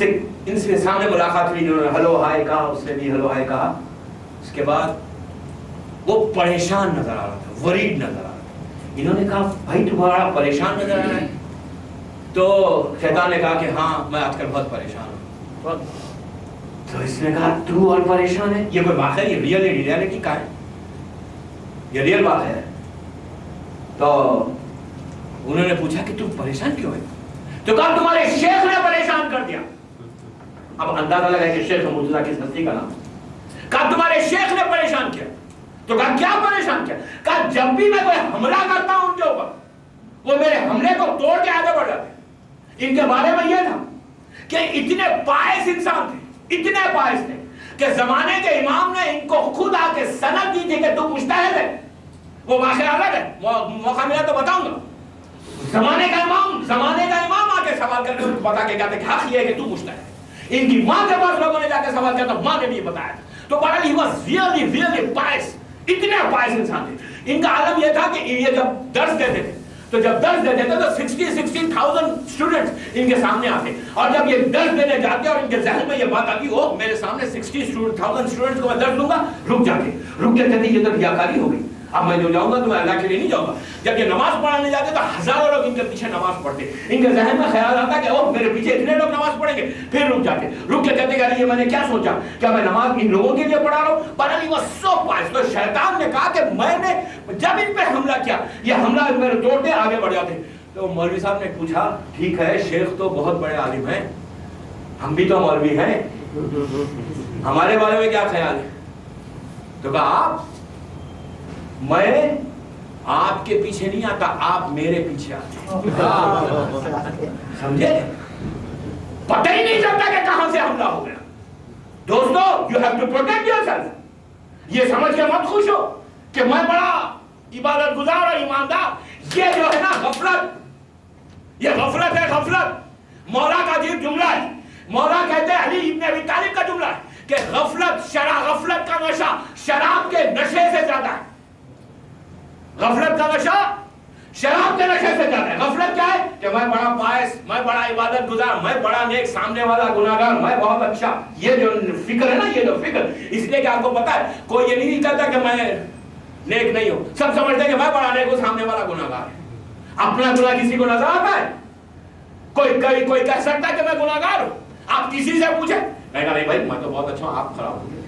سے سامنے ملاقات ہوئی، انہوں نے ہلو ہائے کہا، اس نے بھی ہلو ہائے کہا۔ اس کے بعد وہ پریشان نظر آ رہا تھا، ورید نظر آ رہا تھا، انہوں نے کہا بھائی تمہارا پریشان نظر آ رہا ہے. تو شیطان نے کہا کہ ہاں میں آج کل بہت پریشان ہوں. تو اس نے کہا تو اور پریشان ہے؟ یہ کوئی واقعہ یہ ریئلٹی کا ہے, یہ ریئل بات ہے. تو انہوں نے پوچھا کہ تم پریشان کیوں ہے؟ تو کہا تمہارے شیخ نے پریشان کر دیا. اب اندازہ لگا کہ شیخ مرتضیٰ کس ہستی کا نام. کہا تمہارے شیخ نے پریشان کیا. تو کہا کیا پریشان کیا؟ کہا جب بھی میں کوئی حملہ کرتا ہوں ان کے اوپر وہ میرے حملے کو توڑ کے آگے بڑھ جاتے ہیں. ان کے بارے میں یہ تھا کہ اتنے پائس انسان تھے, اتنے پائس تھے کہ زمانے کے امام نے ان کو خود آ کے سند دی تھی کہ تم مجتہد ہے. وہ واقعہ الگ ہے, موقع ملا تو بتاؤں گا. زمانے کا امام آ کے سوال کر کے بتا کے کہتے کہ حق یہ ہے کہ تم مجتہد ہے. ان کی ماں کے پاس لوگوں نے جا کے سوال کیا تو ماں نے بھی یہ بتایا. تو بہرحال ہی واز ریئلی پائس, اتنے پائس انسان تھے. ان کا عالم یہ تھا کہ یہ جب درس دیتے تھے تو جب درس دیتے تھے تو 60,000 اسٹوڈنٹس ان کے سامنے آتے, اور جب یہ درس دینے جاتے اور ان کے ذہن میں یہ بات آتی اوہ میرے سامنے 60,000 اسٹوڈنٹس کو میں درس دوں گا, رک جاتے کہتے یہ تو ریاکاری ہو گئی, اب میں جو جاؤں گا تو میں اللہ کے لیے نہیں جاؤں گا. جب یہ نماز پڑھانے جاتے تو ہزاروں لوگ ان کے پیچھے نماز پڑھتے. ان کے ذہن میں خیال آتا کہ اوہ میرے پیچھے اتنے لوگ نماز پڑھیں گے, پھر رک جاتے, رک کے کہتے کہ یہ میں نے کیا سوچا, کیا میں نماز ان لوگوں کے لیے پڑھا رہا ہوں. پر وہ سو پائس. تو شیطان نے کہا کہ میں نے جب ان پہ حملہ کیا یہ حملہ میرے توڑتے آگے بڑھ جاتے. تو مولوی صاحب نے پوچھا ٹھیک ہے شیخ تو بہت بڑے عالم ہیں, ہم بھی تو مولوی ہیں, ہمارے بارے میں کیا خیال ہے؟ تو کہا میں آپ کے پیچھے نہیں آتا, آپ میرے پیچھے آتے. سمجھے؟ پتہ ہی نہیں چلتا کہ کہاں سے حملہ ہو گیا. دوستو you have to protect yourself. یہ سمجھ کے مت خوش ہو کہ میں بڑا عبادت گزار اور ایماندار. یہ جو ہے نا غفلت, یہ غفلت ہے, غفلت. مولا کا عجیب جملہ ہے. مولا کہتے ہیں علی ابن ابی طالب کا جملہ ہے کہ غفلت غفلت کا نشہ شراب کے نشے سے زیادہ ہے. غفلت کا نشہ شراب کے نشے سے زیادہ ہے. غفلت کیا ہے کہ میں بڑا پائس, میں بڑا عبادت گزار, میں بڑا نیک, سامنے والا گناہگار, میں بہت اچھا. یہ جو فکر ہے نا, یہ جو فکر, اس لیے کہ آپ کو پتا ہے کوئی یہ نہیں کہتا کہ میں نیک نہیں ہوں. سب سمجھتے ہیں کہ میں بڑا نیک ہوں, سامنے والا گناہگار ہے. اپنا گناہ کسی کو نظر آتا ہے؟ کوئی کہہ سکتا ہے کہ میں گناہگار ہوں؟ آپ کسی سے پوچھیں, میں کہا نہیں بھائی میں تو بہت اچھا ہوں, آپ خراب ہو گئے.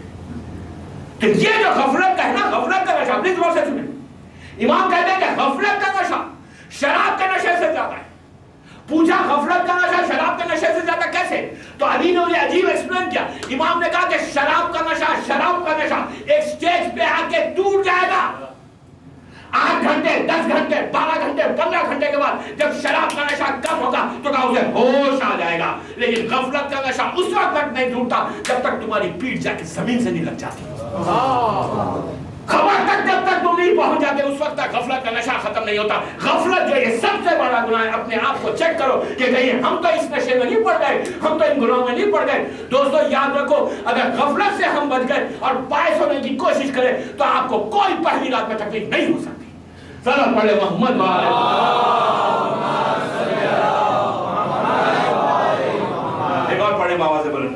تو یہ جو غفلت کا ہے نا, غفلت کا نشہ, اپنی زبان سے سنیں. امام کہتے ہیں کہ غفلت کا نشہ شراب کے نشے سے زیادہ ہے. پوچھا غفلت کا نشہ شراب کے نشے سے زیادہ کیسے؟ تو علی نے انہیں عجیب ایکسپلین کیا. امام نے کہا کہ شراب کا نشہ ایک سٹیج پہ آ کے ٹوٹ جائے گا. 8 گھنٹے 10 گھنٹے 12 گھنٹے 15 گھنٹے کے بعد جب شراب کا نشہ کم ہوگا تو کہا اسے ہوش آ جائے گا. لیکن غفلت کا نشہ اس وقت تک نہیں ٹوٹتا جب تک تمہاری پیٹھ جا کے زمین سے نہیں لگ جاتی. خبر تک جب تک تم نہیں پہنچ جاتے اس وقت تک غفلت کا نشہ ختم نہیں ہوتا. غفلت جو یہ سب سے بڑا گناہ ہے. اپنے آپ کو چیک کرو کہ کہیں ہم تو اس نشے میں نہیں پڑ گئے, ہم تو ان گناہوں میں نہیں پڑ گئے. دوستو یاد رکھو, اگر غفلت سے ہم بچ گئے اور پائس ہونے کی کوشش کریں تو آپ کو کوئی پہلی رات میں تکلیف نہیں ہو سکتی. ذرا پڑھے محمد ایک اور پڑھے بابا سے بولیں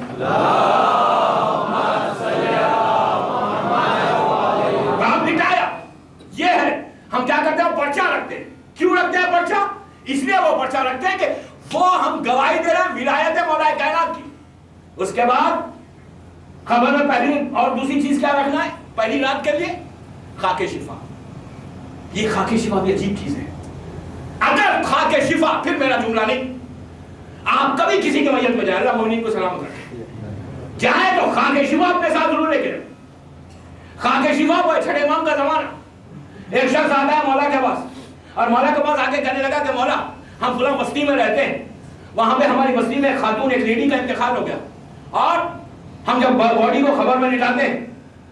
ہم کیا کرتے ہیں, پرچہ رکھتے ہیں. کیوں رکھتے ہیں پرچہ؟ اس لیے وہ پرچہ رکھتے ہیں کہ وہ ہم گواہی دے رہے ہیں ولایت مولا کائنات کی. اس کے بعد خبر میں پہلی اور دوسری چیز کیا رکھنا ہے پہلی رات کے لیے؟ خاک شفا. یہ خاک شفا بھی عجیب چیز ہے. اگر خاک شفا, پھر میرا جملہ نہیں, آپ کبھی کسی کے میت میں جائیں, اللہ مومنین کو سلامت رکھے, جائیں تو خاک شفا اپنے ساتھ ضرور لے کے جائیں. خاک شفا وہ چھٹے امام کا زمانہ. ایک شخص آتا ہے مولا کے پاس اور مولا کے پاس آ کے کہنے لگا کہ مولا ہم فلاں بستی میں رہتے ہیں, وہاں پہ ہماری بستی میں خاتون ایک لیڈی کا انتقال ہو گیا, اور ہم جب باڈی کو خبر میں لٹاتے ہیں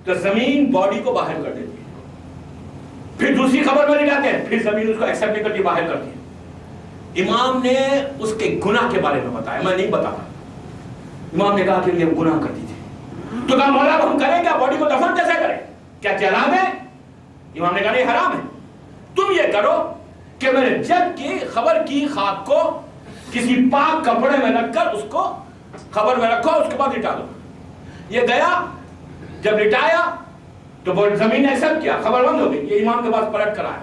تو زمین باڈی کو باہر کر دیتی ہے, پھر دوسری خبر میں لٹاتے ہیں پھر زمین اس کو ایکسپٹ نہیں کرتی, باہر کرتی ہے. امام نے اس کے گناہ کے بارے میں بتایا, میں نہیں بتاتا. امام نے کہا کہ یہ گناہ کرتی تھی. تو کہا مولا ہم کریں کیا, باڈی کو دفن کیسے کریں, کیا جلا دیں؟ امام نے کہا نہیں حرام ہے. تم یہ کرو کہ میں نے جب کی خبر کی خاک کو کسی پاک کپڑے میں رکھ کر اس کو خبر میں رکھو, اس کے بعد لٹا دو. یہ گیا, جب لٹایا تو وہ زمین نے ایسا کیا, خبر بند ہو گئی. یہ امام کے پاس پلٹ کر آیا.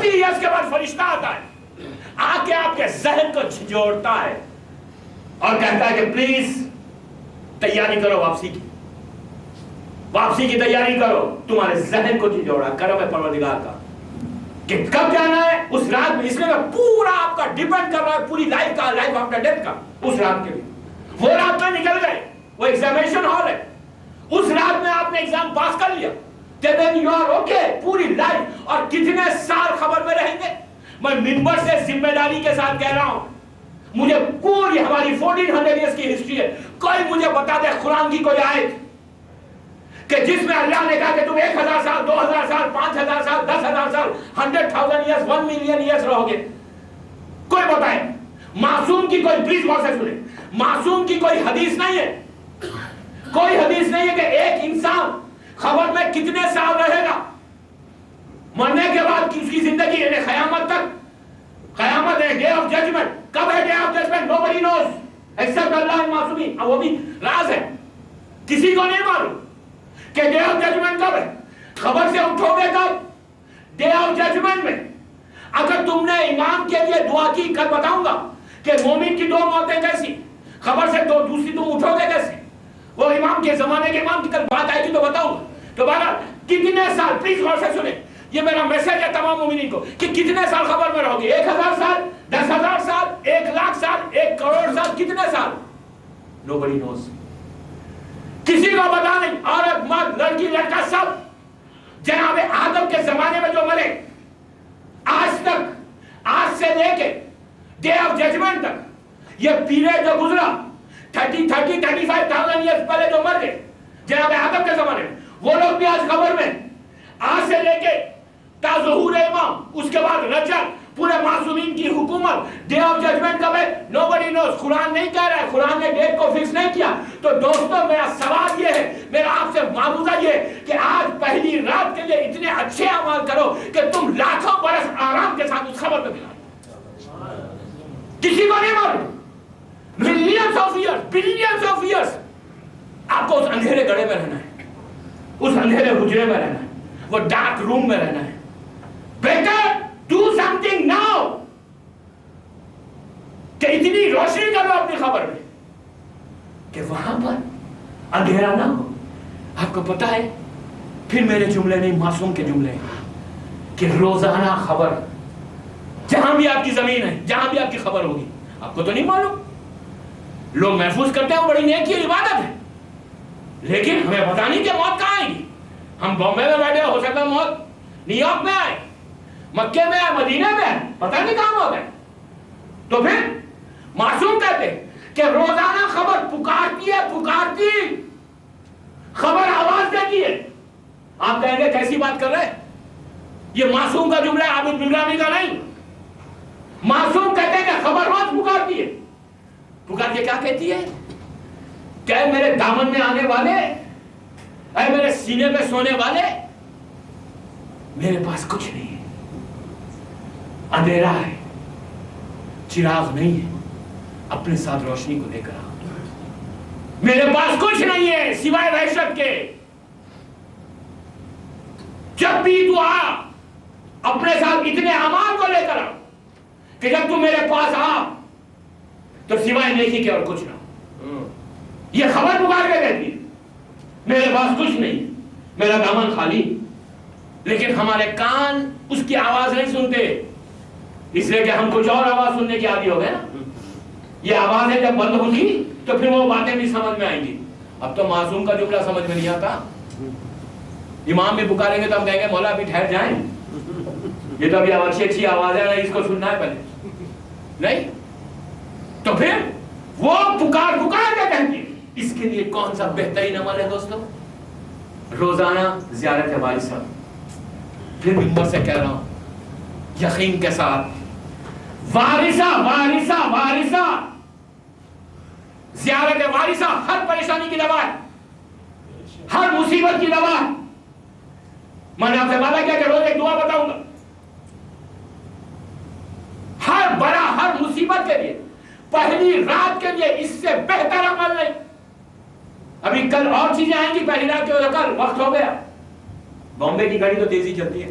40 ایئرس کے بعد فرشتہ آتا ہے، آ کے آپ کے ذہن کو جھنجھوڑتا ہے اور کہتا ہے کہ پلیز تیاری کرو واپسی کی، واپسی کی تیاری کرو، تمہارے ذہن کو جھنجھوڑا کرم ہے پروردگار کا کہ کب جانا ہے اس رات میں. اس لیے پورا آپ کا ڈیپینڈ کر رہا ہے پوری لائف کا، لائف آفٹر ڈیتھ کا، اس رات کے لیے. وہ رات میں نکل گئے، وہ ایگزامینیشن ہال ہے، اس رات میں آپ نے ایگزام پاس کر لیا، then you are okay پوری لائف. اور کتنے سال خبر میں رہیں گے؟ میں منبر سے ذمہ داری کے ساتھ کہہ رہا ہوں، مجھے پوری ہماری 1400 ایئرس کی ہسٹری ہے، کوئی مجھے بتا دے قرآن کی کوئی آیت کہ جس میں اللہ نے کہا کہ تم 1000 سال 2000 سال 5000 سال 10,000 سال 100,000 ایئرس 1 ملین ایئرس رہو گے. کوئی بتائے. معصوم کی کوئی، پلیز غور سے سنیں، معصوم کی کوئی حدیث نہیں ہے، کوئی حدیث نہیں ہے کہ ایک انسان خبر میں کتنے سال رہے گا مرنے کے بعد کی اس کی زندگی، یعنی قیامت تک. قیامت ہے، ڈے آف ججمنٹ. کب ہے day of judgement? nobody knows except Allah المعصومین. وہ بھی راز ہے، کسی کو نہیں معلوم کہ ڈے آف ججمنٹ کب ہے. خبر سے اٹھو گے کب؟ ڈے آف ججمنٹ میں. اگر تم نے امام کے لیے دعا کی، کل بتاؤں گا کہ مومن کی 2 موتیں کیسی، خبر سے دوسری تم اٹھو گے کیسے. وہ امام کے زمانے کے امام کی کل بات آئے گی تو بتاؤں گا. تو بہرحال کتنے سال، پلیز غور سے سنیں، یہ میرا میسج ہے تمام مومنین کو کہ کتنے سال خبر میں رہو گے. 1000 سال 10,000 سال 1,00,000 سال 1 کروڑ سال، کتنے سال؟ nobody knows. کسی کو پتا نہیں. عورت مرد لڑکی لڑکا سب جناب آدم کے زمانے میں جو مرے آج تک، آج سے لے کے ڈے آف ججمنٹ تک، یہ پیریڈ جو گزرا 35,000 ایئرس پہلے جو مر گئے جناب آدم کے زمانے میں، وہ لوگ بھی آج خبر میں. آج سے لے کے تا ظہور امام، اس کے بعد رجب، پورے معصومین کی حکومت. ڈے آف ججمنٹ کب ہے؟ nobody knows. قرآن نہیں کہہ رہا ہے، قرآن نے ڈیٹ کو فکس نہیں کیا. تو دوستو میرا سوال یہ ہے، میرا آپ سے معروضہ یہ ہے کہ آج پہلی رات کے لیے اتنے اچھے اعمال کرو کہ تم لاکھوں برس آرام کے ساتھ اس خبر پہ ملا. کسی کو نہیں معلوم. Millions of years, billions of years آپ کو اس اندھیرے گڑھے میں رہنا ہے، اس اندھیرے حجرے میں رہنا ہے، وہ ڈارک روم میں رہنا ہے. بیٹر do something now کہ اتنی روشنی کرو اپنی خبر میں کہ وہاں پر اندھیرا نہ ہو. آپ کو پتا ہے، پھر میرے جملے نہیں، معصوم کے جملے ہیں کہ روزانہ خبر، جہاں بھی آپ کی زمین ہے، جہاں بھی آپ کی خبر ہوگی. آپ کو تو نہیں معلوم، لوگ محفوظ کرتے ہیں، وہ بڑی نیکی اور عبادت ہے، لیکن ہمیں پتا نہیں کہ موت کہاں آئے گی. ہم بامبے میں بیٹھے، ہو سکتا ہے موت نیو یارک میں آئے، مکے میں آئے، مدینے میں آئے، پتہ نہیں کہاں موت ہے. تو پھر معصوم کہتے ہیں کہ روزانہ خبر پکارتی ہے، پکارتی خبر آواز دیتی ہے. آپ کہیں گے کیسی بات کر رہے ہیں، یہ معصوم کا جملہ ہے، عابد بلرامی کا نہیں. معصوم کہتے ہیں کہ خبر روز پکارتی ہے. پکار کے کیا کہتی ہے کہ اے میرے دامن میں آنے والے، اے میرے سینے پہ سونے والے، میرے پاس کچھ نہیں ہے، اندھیرا ہے، چراغ نہیں ہے، اپنے ساتھ روشنی کو لے کر آؤ. میرے پاس کچھ نہیں ہے سوائے وحشت کے. جب بھی دعا اپنے ساتھ اتنے اعمال کو لے کر آؤ کہ جب تم میرے پاس آ تو سوائے نیکی کے اور کچھ نہ. یہ خبر پکار کے کہتی ہے میرے پاس کچھ نہیں، میرا دامن خالی. لیکن ہمارے کان اس کی آواز نہیں سنتے، اس لیے کہ ہم کچھ اور آواز سننے کے عادی ہو گئے نا. یہ آواز ہے جب بند ہوگی تو پھر وہ باتیں بھی سمجھ میں آئیں گی. اب تو معصوم کا جملہ سمجھ میں نہیں آتا. امام بھی پکاریں گے تو ہم کہیں گے مولا ابھی ٹھہر جائیں، یہ تو ابھی اچھی اچھی آواز ہے، اس کو سننا ہے پہلے. نہیں تو پھر وہ پکار پکار کے کہتی. اس کے لیے کون سا بہترین عمل ہے دوستو؟ روزانہ زیارت وارثہ. پھر منبر سے کہہ رہا ہوں یقین کے ساتھ، وارثہ وارثہ وارثہ، زیارت وارثہ ہر پریشانی کی دوا ہے، ہر مصیبت کی دوا ہے. میں نے آپ سے وعدہ کیا کہ روز ایک دعا بتاؤں گا ہر بڑا، ہر مصیبت کے لیے. پہلی رات کے لیے اس سے بہتر عمل نہیں. ابھی کل اور چیزیں آئیں گی، پہلی رات کے وجہ کل وقت ہو گیا. بامبے کی گاڑی تو تیزی چلتی ہے،